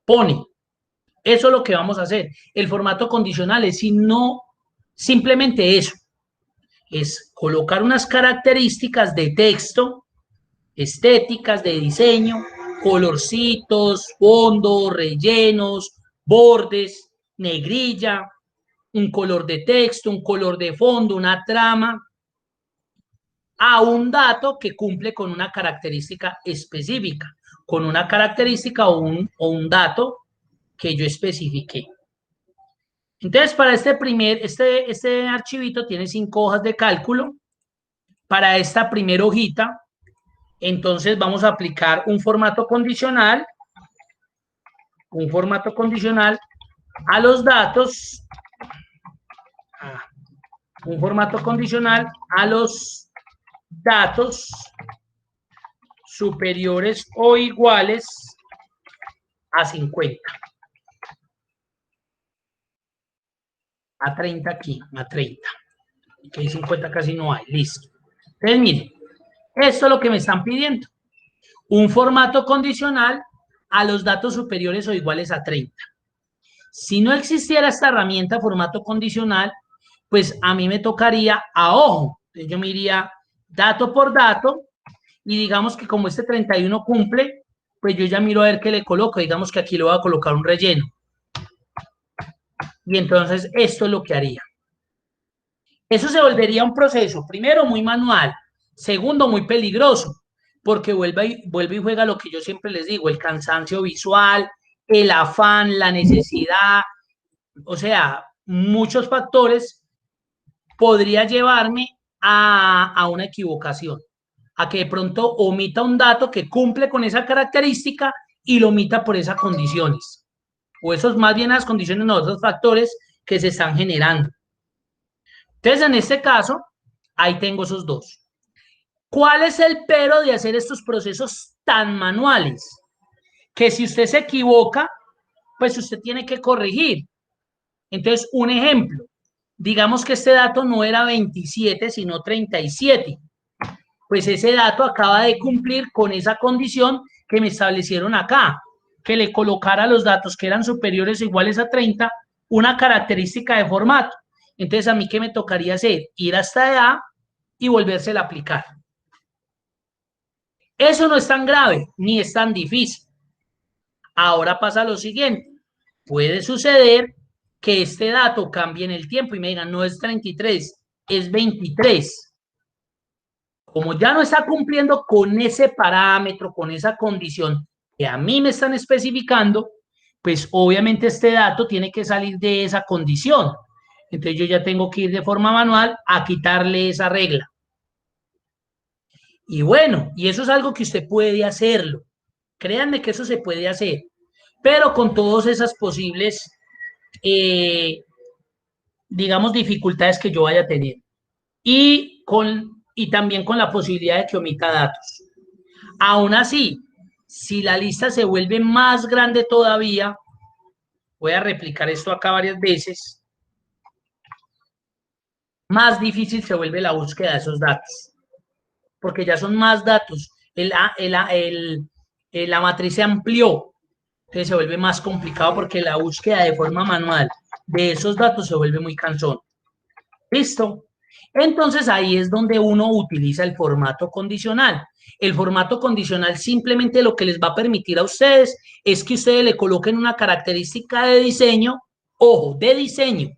Speaker 1: pone. Eso es lo que vamos a hacer. El formato condicional es simplemente eso. Es colocar unas características de texto, estéticas, de diseño, colorcitos, fondos, rellenos, bordes, negrilla, un color de texto, un color de fondo, una trama, a un dato que cumple con una característica específica, con una característica o un dato que yo especifiqué. Entonces, para este archivito tiene 5 hojas de cálculo. Para esta primera hojita, entonces vamos a aplicar un formato condicional a los datos, un formato condicional a los datos superiores o iguales a 50. A 30 aquí, a 30. Que hay 50 casi no hay, listo. Entonces, miren, esto es lo que me están pidiendo. Un formato condicional a los datos superiores o iguales a 30. Si no existiera esta herramienta formato condicional, pues a mí me tocaría a ojo. Entonces yo me iría dato por dato y digamos que como este 31 cumple, pues yo ya miro a ver qué le coloco. Digamos que aquí le voy a colocar un relleno. Y entonces esto es lo que haría. Eso se volvería un proceso, primero, muy manual, segundo, muy peligroso, porque vuelve y juega lo que yo siempre les digo, el cansancio visual, el afán, la necesidad, o sea, muchos factores podría llevarme a una equivocación, a que de pronto omita un dato que cumple con esa característica y lo omita por esas condiciones, o esos más bien las condiciones, no, esos factores que se están generando. Entonces, en este caso, ahí tengo esos dos. ¿Cuál es el pero de hacer estos procesos tan manuales? Que si usted se equivoca, pues usted tiene que corregir. Entonces, un ejemplo, digamos que este dato no era 27, sino 37. Pues ese dato acaba de cumplir con esa condición que me establecieron acá, que le colocara los datos que eran superiores o iguales a 30, una característica de formato. Entonces, ¿a mí qué me tocaría hacer? Ir hasta allá y volvérsela a aplicar. Eso no es tan grave, ni es tan difícil. Ahora pasa lo siguiente. Puede suceder que este dato cambie en el tiempo y me digan, no es 33, es 23. Como ya no está cumpliendo con ese parámetro, con esa condición que a mí me están especificando, pues obviamente este dato tiene que salir de esa condición. Entonces yo ya tengo que ir de forma manual a quitarle esa regla. Y bueno, y eso es algo que usted puede hacerlo. Créanme que eso se puede hacer, pero con todas esas posibles, digamos, dificultades que yo vaya a tener. Y también con la posibilidad de que omita datos. Aún así, si la lista se vuelve más grande todavía, voy a replicar esto acá varias veces, más difícil se vuelve la búsqueda de esos datos, porque ya son más datos. La matriz se amplió, entonces se vuelve más complicado porque la búsqueda de forma manual de esos datos se vuelve muy cansón. ¿Listo? Entonces ahí es donde uno utiliza el formato condicional. El formato condicional simplemente lo que les va a permitir a ustedes es que ustedes le coloquen una característica de diseño, ojo, de diseño.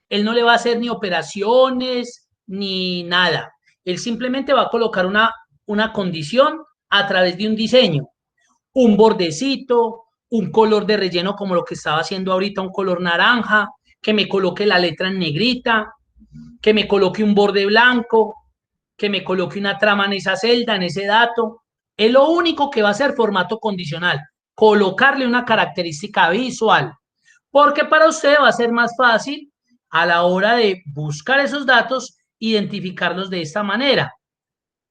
Speaker 1: Él no le va a hacer ni operaciones ni nada. Él simplemente va a colocar una condición a través de un diseño, un bordecito, un color de relleno como lo que estaba haciendo ahorita, un color naranja, que me coloque la letra en negrita, que me coloque un borde blanco, que me coloque una trama en esa celda, en ese dato. Es lo único que va a hacer formato condicional, colocarle una característica visual, porque para usted va a ser más fácil a la hora de buscar esos datos, identificarlos de esta manera.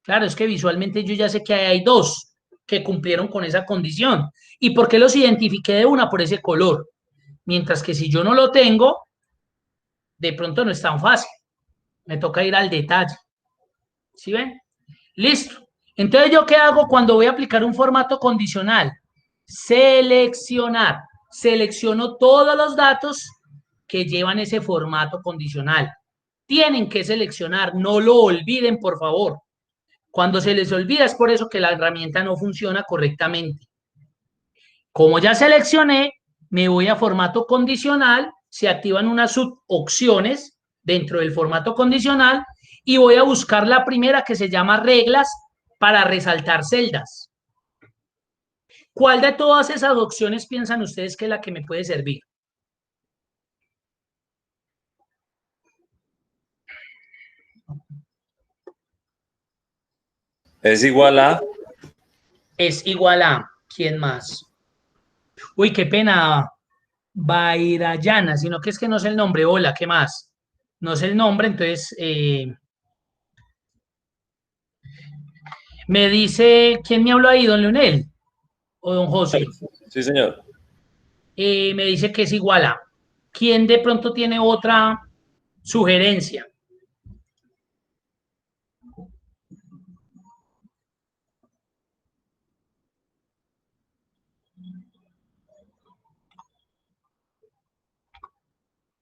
Speaker 1: Claro, es que visualmente yo ya sé que hay dos que cumplieron con esa condición. ¿Y por qué los identifiqué de una? Por ese color. Mientras que si yo no lo tengo, de pronto no es tan fácil. Me toca ir al detalle. ¿Sí ven? Listo. Entonces, ¿yo qué hago cuando voy a aplicar un formato condicional? Seleccionar. Selecciono todos los datos que llevan ese formato condicional. Tienen que seleccionar, no lo olviden, por favor. Cuando se les olvida es por eso que la herramienta no funciona correctamente. Como ya seleccioné, me voy a formato condicional, se activan unas subopciones dentro del formato condicional y voy a buscar la primera que se llama reglas para resaltar celdas. ¿Cuál de todas esas opciones piensan ustedes que es la que me puede servir?
Speaker 3: Es igual a,
Speaker 1: Es igual a, ¿quién más? Uy, qué pena, Bairayana, sino que es que no sé el nombre. Hola, ¿qué más? No sé el nombre, entonces me dice, ¿quién me habló ahí, don Leonel o don José?
Speaker 3: sí señor.
Speaker 1: Me dice que es igual a. ¿Quién de pronto tiene otra sugerencia?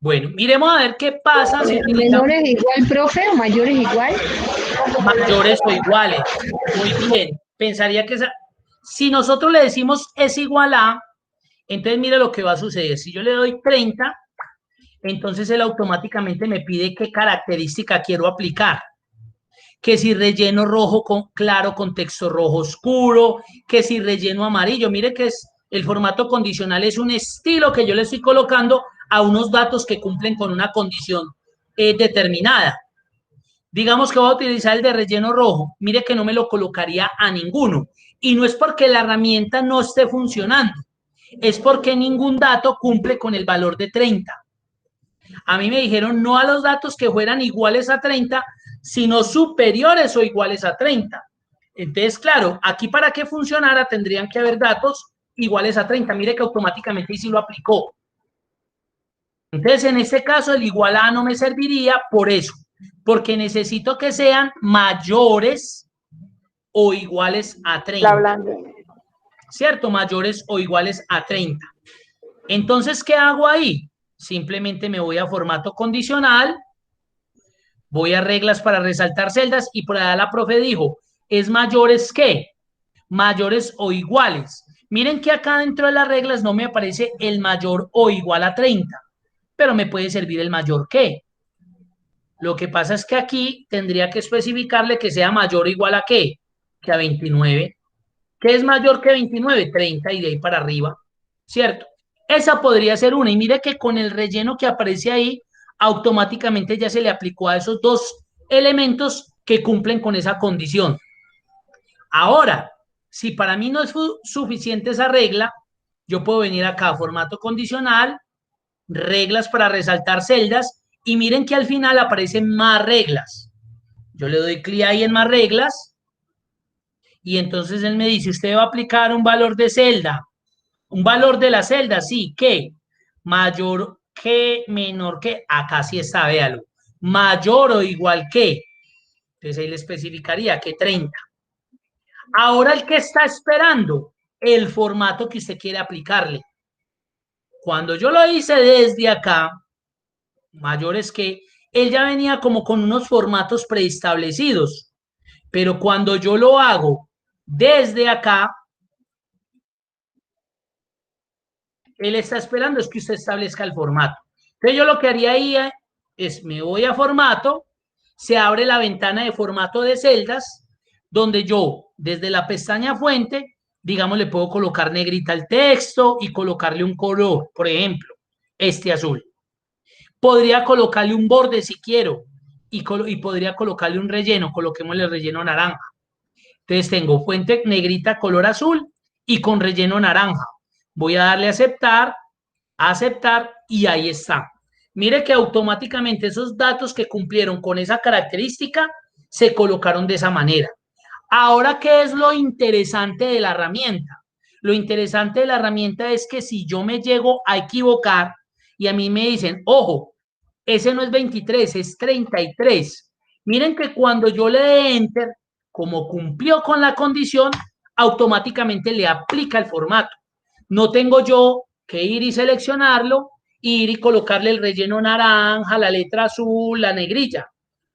Speaker 1: Bueno, miremos a ver qué pasa si utilizamos
Speaker 2: ¿Menores igual, profe, o mayores igual?
Speaker 1: mayores o iguales. Muy bien, pensaría que si nosotros le decimos es igual a, entonces mire lo que va a suceder. Si yo le doy 30, entonces él automáticamente me pide qué característica quiero aplicar. Que si relleno rojo con claro con texto rojo oscuro, que si relleno amarillo. Mire que es el formato condicional, es un estilo que yo le estoy colocando a unos datos que cumplen con una condición determinada. Digamos que voy a utilizar el de relleno rojo. Mire que no me lo colocaría a ninguno. Y no es porque la herramienta no esté funcionando, es porque ningún dato cumple con el valor de 30. A mí me dijeron no a los datos que fueran iguales a 30, sino superiores o iguales a 30. Entonces, claro, aquí para que funcionara tendrían que haber datos iguales a 30. Mire que automáticamente sí lo aplicó. Entonces, en este caso, el igual a no me serviría por eso, porque necesito que sean mayores o iguales a 30. ¿Cierto? Mayores o iguales a 30. Entonces, ¿qué hago ahí? Simplemente me voy a formato condicional, voy a reglas para resaltar celdas y por allá la profe dijo, ¿es mayores qué? Mayores o iguales. Miren que acá dentro de las reglas no me aparece el mayor o igual a 30, pero me puede servir el mayor que. Lo que pasa es que aquí tendría que especificarle que sea mayor o igual a qué, que a 29. ¿Qué es mayor que 29? 30 y de ahí para arriba, ¿cierto? Esa podría ser una. Y mire que con el relleno que aparece ahí, automáticamente ya se le aplicó a esos dos elementos que cumplen con esa condición. Ahora, si para mí no es suficiente esa regla, yo puedo venir acá a formato condicional, reglas para resaltar celdas, y miren que al final aparecen más reglas. Yo le doy clic ahí en más reglas, y entonces él me dice, usted va a aplicar un valor de celda, un valor de la celda, sí, ¿qué? Mayor que, menor que, acá sí está, véalo, mayor o igual que, entonces ahí le especificaría que 30. Ahora el que está esperando, el formato que usted quiere aplicarle. Cuando yo lo hice desde acá, mayores que, él ya venía como con unos formatos preestablecidos, pero cuando yo lo hago desde acá, él está esperando es que usted establezca el formato. Entonces yo lo que haría ahí es me voy a formato, se abre la ventana de formato de celdas, donde yo, desde la pestaña fuente, digamos, le puedo colocar negrita al texto y colocarle un color, por ejemplo, este azul. Podría colocarle un borde si quiero y podría colocarle un relleno, coloquémosle el relleno naranja. Entonces tengo fuente negrita color azul y con relleno naranja. Voy a darle a aceptar y ahí está. Mire que automáticamente esos datos que cumplieron con esa característica se colocaron de esa manera. Ahora, ¿qué es lo interesante de la herramienta? Lo interesante de la herramienta es que si yo me llego a equivocar y a mí me dicen, ojo, ese no es 23, es 33. Miren que cuando yo le dé enter, como cumplió con la condición, automáticamente le aplica el formato. No tengo yo que ir y seleccionarlo, ir y colocarle el relleno naranja, la letra azul, la negrilla.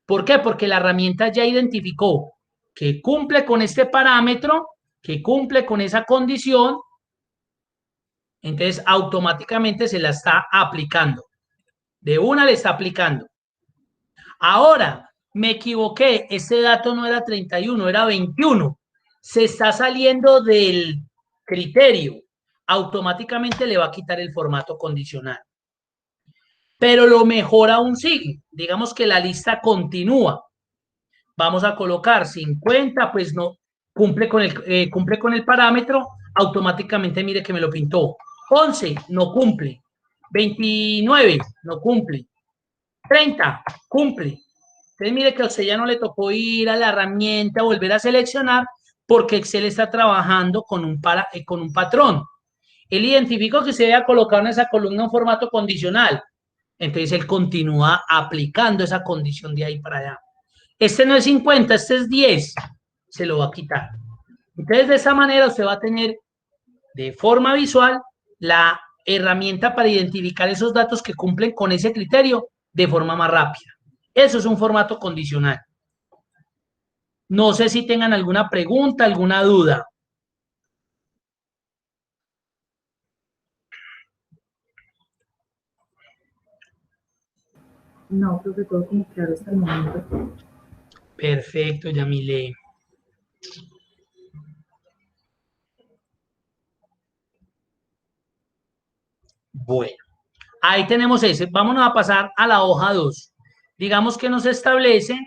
Speaker 1: ¿Por qué? Porque la herramienta ya identificó que cumple con este parámetro, que cumple con esa condición, entonces automáticamente se la está aplicando. De una le está aplicando. Ahora, me equivoqué, este dato no era 31, era 21. Se está saliendo del criterio. Automáticamente le va a quitar el formato condicional. Pero lo mejor aún sigue. Digamos que la lista continúa. Vamos a colocar 50, pues no cumple con el parámetro, automáticamente mire que me lo pintó. 11, no cumple. 29, no cumple. 30, cumple. Entonces mire que a usted ya no le tocó ir a la herramienta, volver a seleccionar, porque Excel está trabajando con un patrón. Él identificó que usted había colocado en esa columna un formato condicional. Entonces él continúa aplicando esa condición de ahí para allá. Este no es 50, este es 10. Se lo va a quitar. Entonces, de esa manera usted va a tener de forma visual la herramienta para identificar esos datos que cumplen con ese criterio de forma más rápida. Eso es un formato condicional. No sé si tengan alguna pregunta, alguna duda.
Speaker 4: No, creo que todo como claro hasta el momento.
Speaker 1: Perfecto, Yamile. Bueno, ahí tenemos ese. Vámonos a pasar a la hoja 2. Digamos que nos establece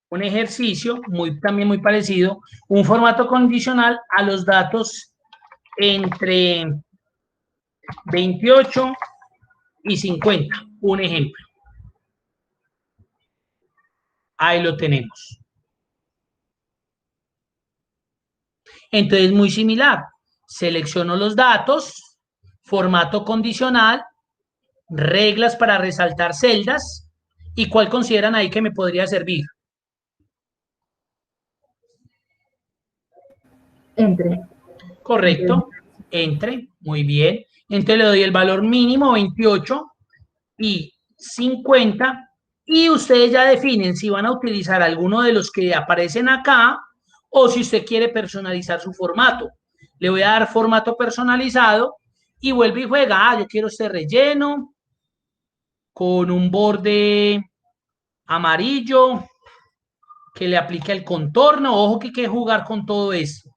Speaker 1: un ejercicio también muy parecido, un formato condicional a los datos entre 28 y 50. Un ejemplo. Ahí lo tenemos. Entonces, muy similar. Selecciono los datos, formato condicional, reglas para resaltar celdas y cuál consideran ahí que me podría servir.
Speaker 4: Entre.
Speaker 1: Correcto. Entre. Muy bien. Entonces le doy el valor mínimo 28 y 50 y ustedes ya definen si van a utilizar alguno de los que aparecen acá o si usted quiere personalizar su formato. Le voy a dar formato personalizado y vuelve y juega. Yo quiero este relleno con un borde amarillo que le aplique el contorno. Ojo que hay que jugar con todo esto.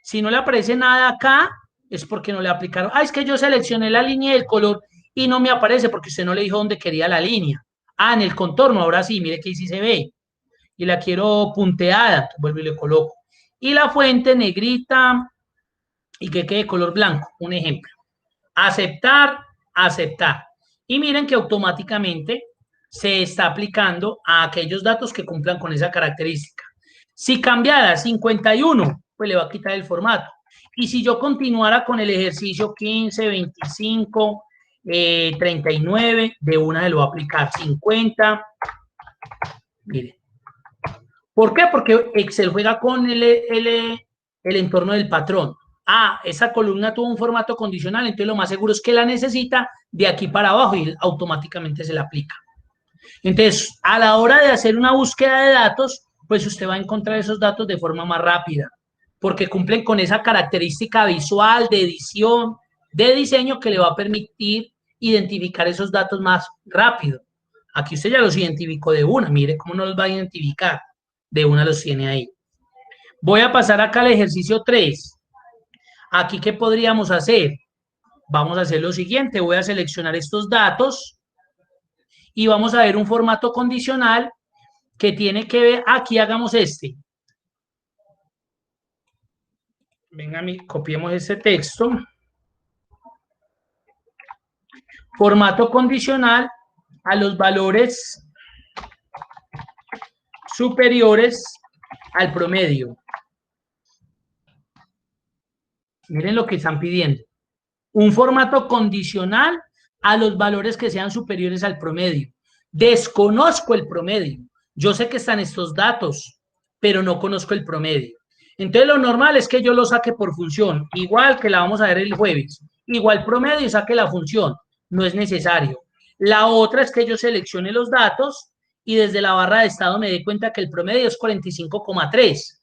Speaker 1: Si no le aparece nada acá, es porque no le aplicaron. Es que yo seleccioné la línea del color y no me aparece porque usted no le dijo dónde quería la línea. En el contorno, ahora sí, mire que sí se ve. Y la quiero punteada, vuelvo y le coloco. Y la fuente negrita y que quede color blanco, un ejemplo. Aceptar, aceptar. Y miren que automáticamente se está aplicando a aquellos datos que cumplan con esa característica. Si cambiara 51, pues le va a quitar el formato. Y si yo continuara con el ejercicio 15, 25, 39, de una se lo va a aplicar 50. Miren. ¿Por qué? Porque Excel juega con el entorno del patrón. Esa columna tuvo un formato condicional, entonces lo más seguro es que la necesita de aquí para abajo y automáticamente se la aplica. Entonces, a la hora de hacer una búsqueda de datos, pues usted va a encontrar esos datos de forma más rápida, porque cumplen con esa característica visual, de edición, de diseño que le va a permitir identificar esos datos más rápido. Aquí usted ya los identificó de una, mire cómo no los va a identificar, de una los tiene ahí. Voy a pasar acá al ejercicio 3. Aquí, ¿qué podríamos hacer? Vamos a hacer lo siguiente, voy a seleccionar estos datos y vamos a ver un formato condicional que tiene que ver, aquí hagamos este. Venga, copiemos este texto. Formato condicional a los valores superiores al promedio. Miren lo que están pidiendo. Un formato condicional a los valores que sean superiores al promedio. Desconozco el promedio. Yo sé que están estos datos, pero no conozco el promedio. Entonces, lo normal es que yo lo saque por función, igual que la vamos a ver el jueves. Igual promedio y saque la función. No es necesario. La otra es que yo seleccione los datos y desde la barra de estado me dé cuenta que el promedio es 45,3.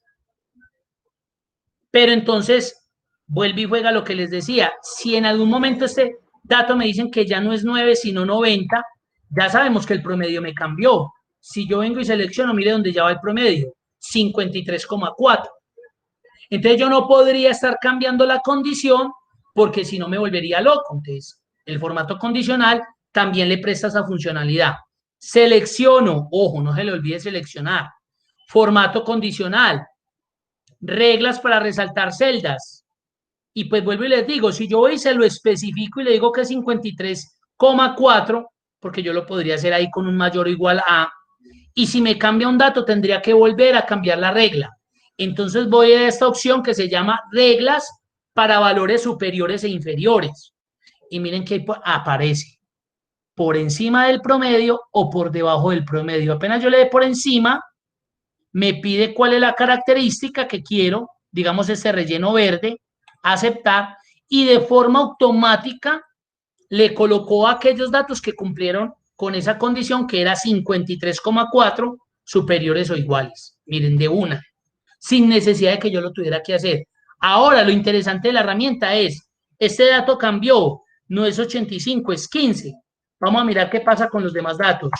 Speaker 1: Pero entonces, vuelve y juega lo que les decía. Si en algún momento este dato me dicen que ya no es 9, sino 90, ya sabemos que el promedio me cambió. Si yo vengo y selecciono, mire dónde ya va el promedio, 53,4. Entonces yo no podría estar cambiando la condición porque si no me volvería loco. Entonces, el formato condicional también le presta esa funcionalidad. Selecciono, ojo, no se le olvide seleccionar. Formato condicional. Reglas para resaltar celdas. Y pues vuelvo y les digo, si yo hoy se lo especifico y le digo que es 53,4, porque yo lo podría hacer ahí con un mayor o igual a, y si me cambia un dato tendría que volver a cambiar la regla. Entonces voy a esta opción que se llama reglas para valores superiores e inferiores. Y miren que aparece por encima del promedio o por debajo del promedio. Apenas yo le dé por encima, me pide cuál es la característica que quiero, digamos ese relleno verde, aceptar, y de forma automática le colocó aquellos datos que cumplieron con esa condición que era 53,4 superiores o iguales. Miren, de una, sin necesidad de que yo lo tuviera que hacer. Ahora, lo interesante de la herramienta es, este dato cambió, no es 85, es 15. Vamos a mirar qué pasa con los demás datos.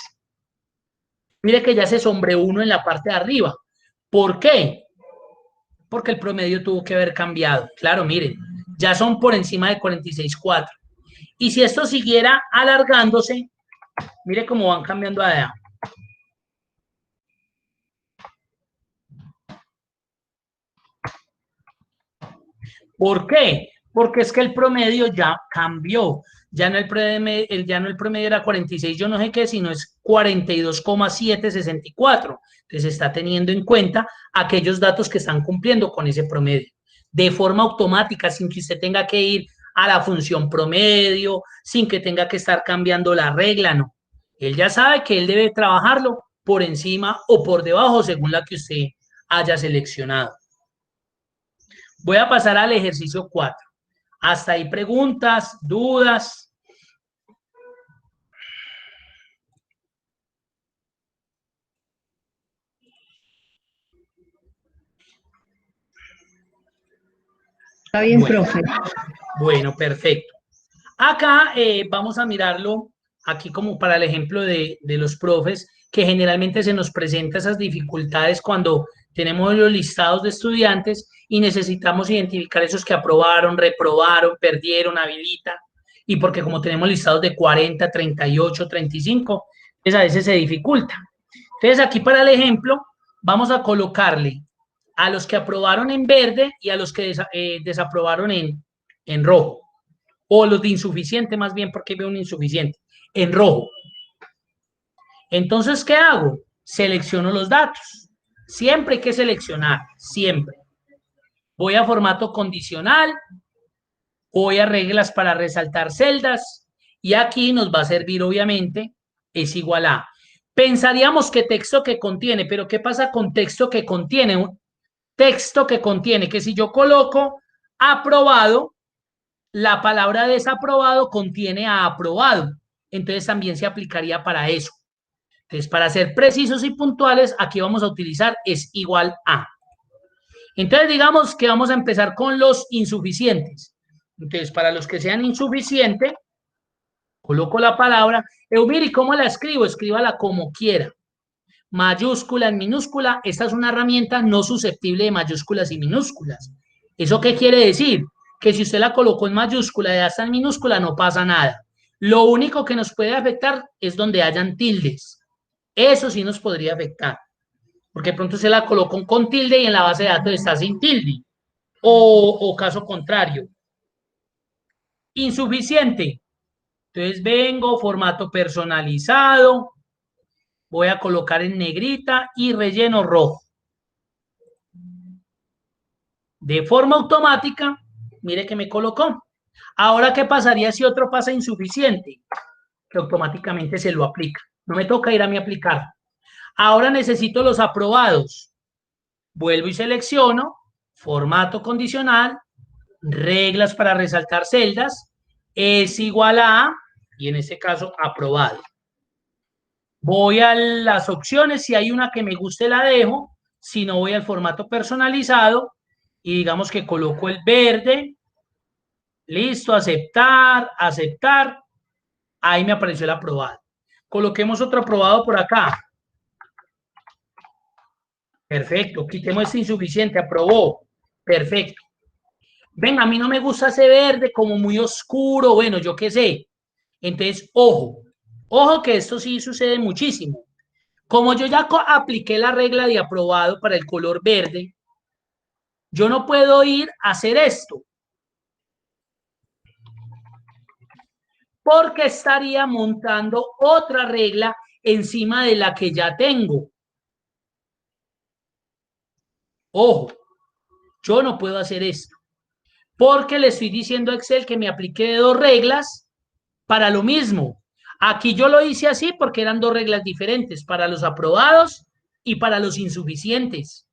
Speaker 1: Mire que ya se sombreó uno en la parte de arriba. ¿Por qué? Porque el promedio tuvo que haber cambiado. Claro, miren, ya son por encima de 46,4. Y si esto siguiera alargándose, mire cómo van cambiando allá. ¿Por qué? Porque es que el promedio ya cambió. Ya no el promedio era 46, yo no sé qué, sino es 42,764. Entonces está teniendo en cuenta aquellos datos que están cumpliendo con ese promedio. De forma automática, sin que usted tenga que ir a la función promedio, sin que tenga que estar cambiando la regla, no. Él ya sabe que él debe trabajarlo por encima o por debajo, según la que usted haya seleccionado. Voy a pasar al ejercicio 4. Hasta ahí preguntas, dudas.
Speaker 2: Está bien,
Speaker 1: Bueno.
Speaker 2: profe.
Speaker 1: Bueno, perfecto. Acá vamos a mirarlo aquí como para el ejemplo de los profes, que generalmente se nos presentan esas dificultades cuando tenemos los listados de estudiantes y necesitamos identificar esos que aprobaron, reprobaron, perdieron, habilitan, y porque como tenemos listados de 40, 38, 35, pues a veces se dificulta. Entonces aquí para el ejemplo vamos a colocarle a los que aprobaron en verde y a los que desaprobaron en rojo. O los de insuficiente, más bien porque veo un insuficiente, en rojo. Entonces, ¿qué hago? Selecciono los datos. Siempre hay que seleccionar, siempre. Voy a formato condicional, voy a reglas para resaltar celdas, y aquí nos va a servir, obviamente, es igual a. Pensaríamos que texto que contiene, pero ¿qué pasa con texto que contiene? Un texto que contiene que si yo coloco aprobado, la palabra desaprobado contiene a aprobado. Entonces también se aplicaría para eso. Entonces, para ser precisos y puntuales, aquí vamos a utilizar es igual a. Entonces, digamos que vamos a empezar con los insuficientes. Entonces, para los que sean insuficientes, Coloco la palabra. Mire, ¿y cómo la escribo? Escríbala como quiera. Mayúscula en minúscula. Esta es una herramienta no susceptible de mayúsculas y minúsculas. ¿Eso qué quiere decir? Que si usted la colocó en mayúscula y ya está en minúscula, no pasa nada. Lo único que nos puede afectar es donde hayan tildes. Eso sí nos podría afectar. Porque de pronto se la colocó con tilde y en la base de datos está sin tilde. O caso contrario. Insuficiente. Entonces vengo, formato personalizado. Voy a colocar en negrita y relleno rojo. De forma automática, mire que me colocó. Ahora, ¿qué pasaría si otro pasa insuficiente? Que automáticamente se lo aplica. No me toca ir a mi aplicar. Ahora necesito los aprobados. Vuelvo y selecciono, formato condicional, reglas para resaltar celdas, es igual a, y en este caso, aprobado. Voy a las opciones, si hay una que me guste la dejo, si no voy al formato personalizado y digamos que coloco el verde, listo, aceptar, aceptar, ahí me apareció el aprobado. Coloquemos otro aprobado por acá. Perfecto, quitemos este insuficiente, aprobó, perfecto. Ven, a mí no me gusta ese verde como muy oscuro, bueno, yo qué sé. Entonces, ojo, ojo que esto sí sucede muchísimo. Como yo ya apliqué la regla de aprobado para el color verde, yo no puedo ir a hacer esto. Porque estaría montando otra regla encima de la que ya tengo. Ojo, yo no puedo hacer esto. Porque le estoy diciendo a Excel que me aplique 2 reglas para lo mismo. Aquí yo lo hice así porque eran 2 reglas diferentes, para los aprobados y para los insuficientes.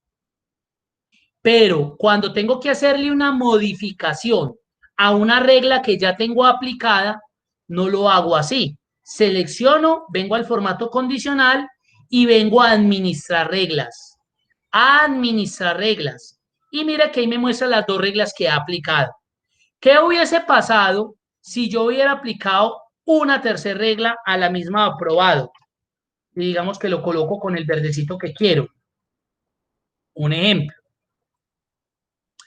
Speaker 1: Pero cuando tengo que hacerle una modificación a una regla que ya tengo aplicada, no lo hago así. Selecciono, vengo al formato condicional y vengo a administrar reglas. Administrar reglas. Y mira que ahí me muestra las 2 reglas que he aplicado. ¿Qué hubiese pasado si yo hubiera aplicado una tercera regla a la misma aprobado? Y digamos que lo coloco con el verdecito que quiero. Un ejemplo.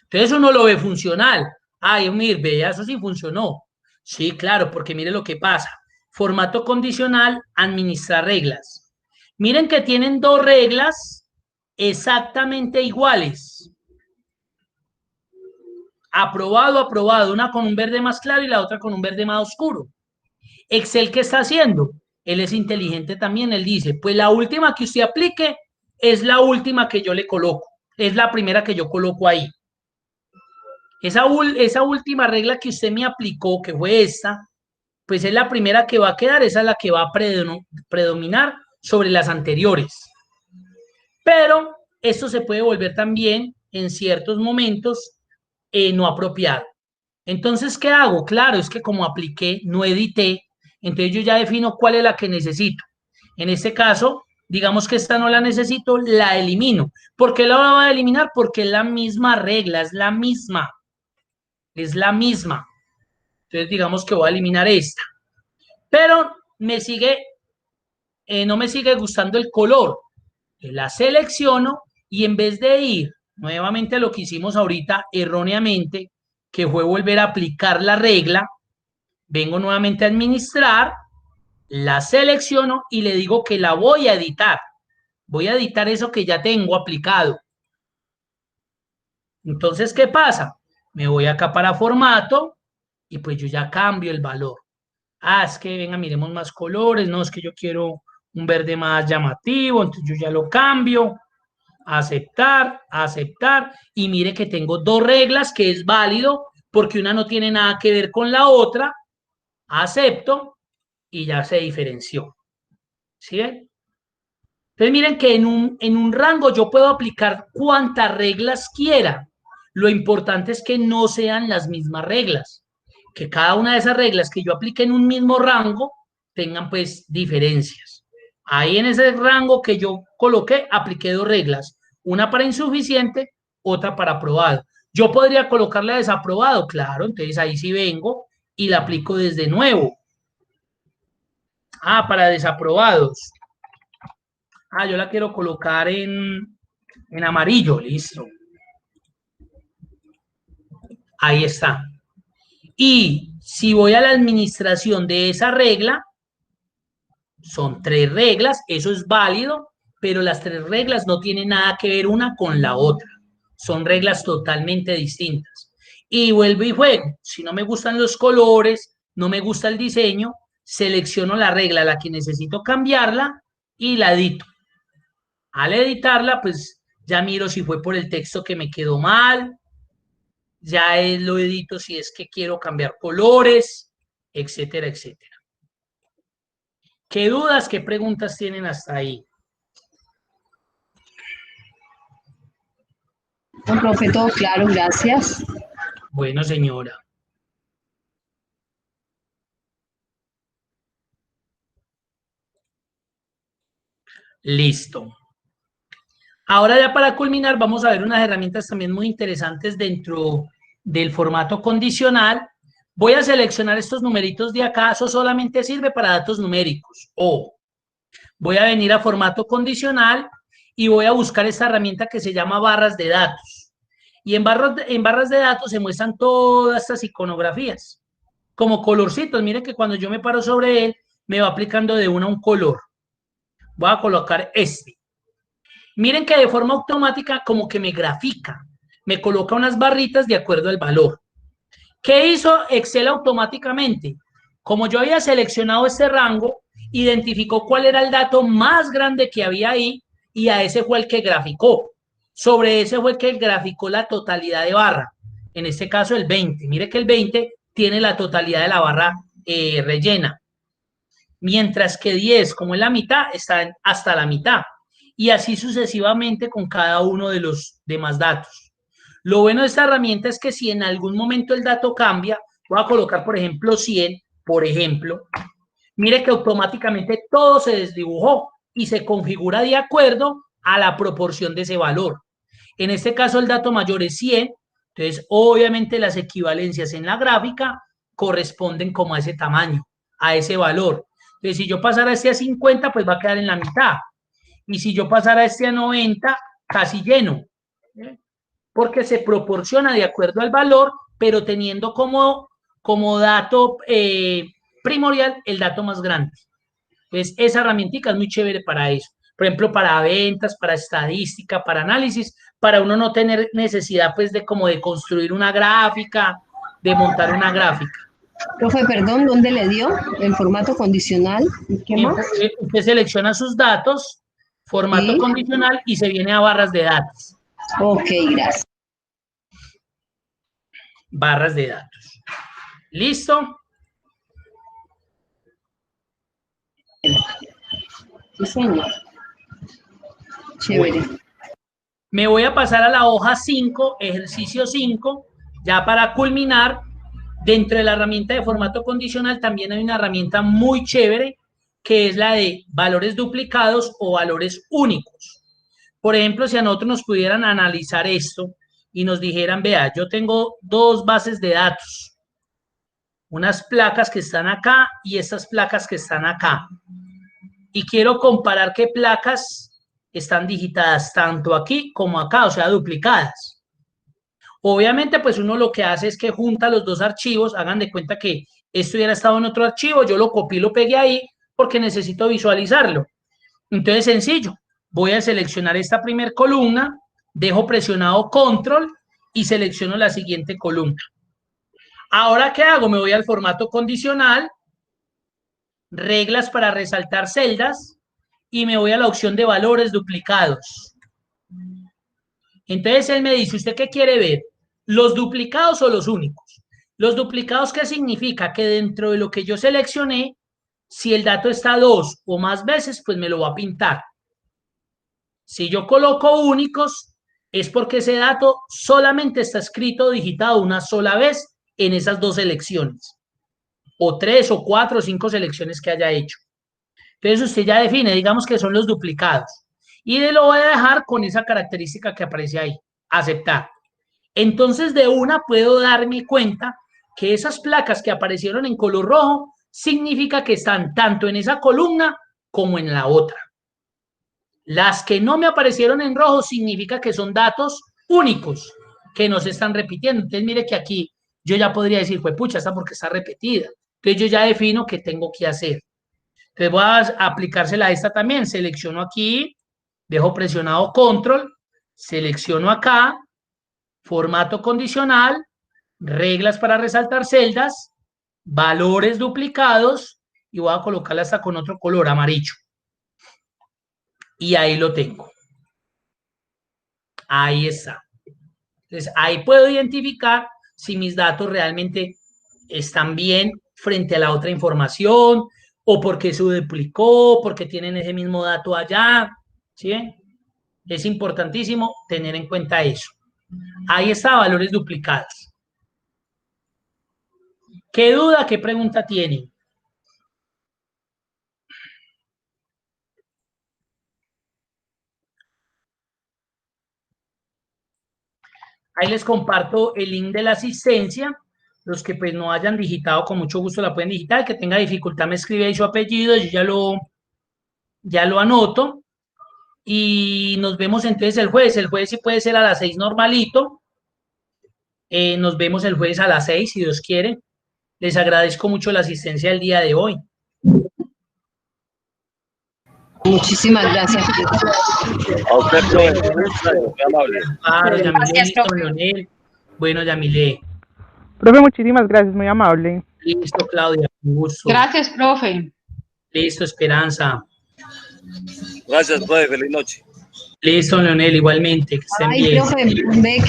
Speaker 1: Entonces uno lo ve funcional. Ay, mire, vea, eso sí funcionó. Sí, claro, porque mire lo que pasa. Formato condicional, administrar reglas. Miren que tienen 2 reglas exactamente iguales. Aprobado, aprobado. Una con un verde más claro y la otra con un verde más oscuro. Excel, ¿qué está haciendo? Él es inteligente también. Él dice, pues la última que usted aplique es la última que yo le coloco. Es la primera que yo coloco ahí. Esa última regla que usted me aplicó, que fue esta, pues es la primera que va a quedar, esa es la que va a predominar sobre las anteriores. Pero esto se puede volver también en ciertos momentos no apropiado. Entonces, ¿qué hago? Claro, es que como apliqué, no edité, entonces yo ya defino cuál es la que necesito. En este caso, digamos que esta no la necesito, la elimino. ¿Por qué la voy a eliminar? Porque es la misma regla, es la misma. Es la misma. Entonces, digamos que voy a eliminar esta. Pero me sigue, no me sigue gustando el color. La selecciono y en vez de ir nuevamente a lo que hicimos ahorita erróneamente, que fue volver a aplicar la regla, vengo nuevamente a administrar, la selecciono y le digo que la voy a editar. Voy a editar eso que ya tengo aplicado. Entonces, ¿qué pasa? Me voy acá para formato y pues yo ya cambio el valor. Ah, es que venga, miremos más colores, no, es que yo quiero un verde más llamativo, entonces yo ya lo cambio, aceptar, aceptar, y mire que tengo 2 reglas que es válido porque una no tiene nada que ver con la otra, acepto y ya se diferenció. ¿Sí ven? Entonces miren que en un rango yo puedo aplicar cuantas reglas quiera. Lo importante es que no sean las mismas reglas, que cada una de esas reglas que yo aplique en un mismo rango tengan pues diferencias. Ahí en ese rango que yo coloqué, apliqué 2 reglas, una para insuficiente, otra para aprobado. Yo podría colocarla desaprobado, claro, entonces ahí sí vengo y la aplico desde nuevo. Ah, para desaprobados. Ah, yo la quiero colocar en amarillo, listo. Ahí está. Y si voy a la administración de esa regla, son 3 reglas, eso es válido, pero las 3 reglas no tienen nada que ver una con la otra. Son reglas totalmente distintas. Y vuelvo y juego. Si no me gustan los colores, no me gusta el diseño, selecciono la regla a la que necesito cambiarla y la edito. Al editarla, pues ya miro si fue por el texto que me quedó mal, ya lo edito si es que quiero cambiar colores, etcétera, etcétera. ¿Qué dudas, qué preguntas tienen hasta ahí?
Speaker 2: No, profe, todo claro, gracias.
Speaker 1: Bueno, señora. Listo. Ahora ya para culminar vamos a ver unas herramientas también muy interesantes dentro del formato condicional. Voy a seleccionar estos numeritos de acá, eso solamente sirve para datos numéricos. O voy a venir a formato condicional y voy a buscar esta herramienta que se llama barras de datos. Y en barras de datos se muestran todas estas iconografías, como colorcitos. Miren que cuando yo me paro sobre él, me va aplicando de una un color. Voy a colocar este. Miren que de forma automática como que me grafica, me coloca unas barritas de acuerdo al valor. ¿Qué hizo Excel automáticamente? Como yo había seleccionado este rango, identificó cuál era el dato más grande que había ahí y a ese fue el que graficó. Sobre ese fue el que graficó la totalidad de barra. En este caso el 20. Mire que el 20 tiene la totalidad de la barra rellena. Mientras que 10, como es la mitad, está hasta la mitad. Y así sucesivamente con cada uno de los demás datos. Lo bueno de esta herramienta es que si en algún momento el dato cambia, voy a colocar, por ejemplo, 100, por ejemplo, mire que automáticamente todo se desdibujó y se configura de acuerdo a la proporción de ese valor. En este caso, el dato mayor es 100, entonces obviamente las equivalencias en la gráfica corresponden como a ese tamaño, a ese valor. Entonces, si yo pasara este a 50, pues va a quedar en la mitad. Y si yo pasara este a 90, casi lleno. Porque se proporciona de acuerdo al valor, pero teniendo como dato primordial el dato más grande. Entonces, esa herramientica es muy chévere para eso. Por ejemplo, para ventas, para estadística, para análisis, para uno no tener necesidad, pues, de como de construir una gráfica, de montar una gráfica.
Speaker 2: Profe, perdón, ¿dónde le dio? El formato condicional. ¿Y qué más?
Speaker 1: Usted selecciona sus datos, formato
Speaker 2: ¿Sí?
Speaker 1: condicional y se viene a barras de datos.
Speaker 2: Ok, gracias.
Speaker 1: Barras de datos. ¿Listo?
Speaker 2: Sí, señor. Chévere.
Speaker 1: Bueno, me voy a pasar a la hoja 5, ejercicio 5, ya para culminar. Dentro de la herramienta de formato condicional también hay una herramienta muy chévere que es la de valores duplicados o valores únicos. Por ejemplo, si a nosotros nos pudieran analizar esto y nos dijeran, vea, yo tengo 2 bases de datos, unas placas que están acá y estas placas que están acá. Y quiero comparar qué placas están digitadas tanto aquí como acá, o sea, duplicadas. Obviamente, pues uno lo que hace es que junta los 2 archivos, hagan de cuenta que esto hubiera estado en otro archivo, yo lo copié y lo pegué ahí porque necesito visualizarlo. Entonces, sencillo, voy a seleccionar esta primera columna, dejo presionado control y selecciono la siguiente columna. Ahora, ¿qué hago? Me voy al formato condicional, reglas para resaltar celdas y me voy a la opción de valores duplicados. Entonces, él me dice, ¿usted qué quiere ver? ¿Los duplicados o los únicos? Los duplicados, ¿qué significa? Que dentro de lo que yo seleccioné, si el dato está 2 o más veces, pues me lo va a pintar. Si yo coloco únicos, es porque ese dato solamente está escrito o digitado una sola vez en esas 2 selecciones. O 3 o 4 o 5 selecciones que haya hecho. Entonces usted ya define, digamos que son los duplicados. Y lo voy a dejar con esa característica que aparece ahí, aceptar. Entonces de una puedo darme cuenta que esas placas que aparecieron en color rojo significa que están tanto en esa columna como en la otra. Las que no me aparecieron en rojo significa que son datos únicos, que no se están repitiendo. Entonces, mire que aquí yo ya podría decir, pues pucha, esta porque está repetida. Entonces, yo ya defino qué tengo que hacer. Entonces, voy a aplicársela a esta también. Selecciono aquí, dejo presionado control, selecciono acá, formato condicional, reglas para resaltar celdas, valores duplicados y voy a colocarla hasta con otro color, amarillo. Y ahí lo tengo. Ahí está. Entonces, ahí puedo identificar si mis datos realmente están bien frente a la otra información o porque se duplicó, porque tienen ese mismo dato allá. ¿Sí? Es importantísimo tener en cuenta eso. Ahí está, valores duplicados. ¿Qué duda, qué pregunta tienen? Ahí les comparto el link de la asistencia. Los que pues no hayan digitado, con mucho gusto la pueden digitar. El que tenga dificultad me escribe ahí su apellido, yo ya lo anoto. Y nos vemos entonces el jueves. El jueves sí puede ser a las 6 normalito. Nos vemos el jueves a las 6, si Dios quiere. Les agradezco mucho la asistencia del día de hoy.
Speaker 2: Muchísimas gracias.
Speaker 3: A usted, profe, muy amable.
Speaker 1: Yamile, listo, Leonel. Bueno, Yamile.
Speaker 5: Profe, muchísimas gracias, muy amable.
Speaker 1: Listo, Claudia, un gusto.
Speaker 6: Gracias, profe.
Speaker 1: Listo, Esperanza.
Speaker 3: Gracias, profe. Feliz noche.
Speaker 1: Listo, Leonel, igualmente. Que estén
Speaker 2: Ay,
Speaker 1: bien.
Speaker 2: profe, ve que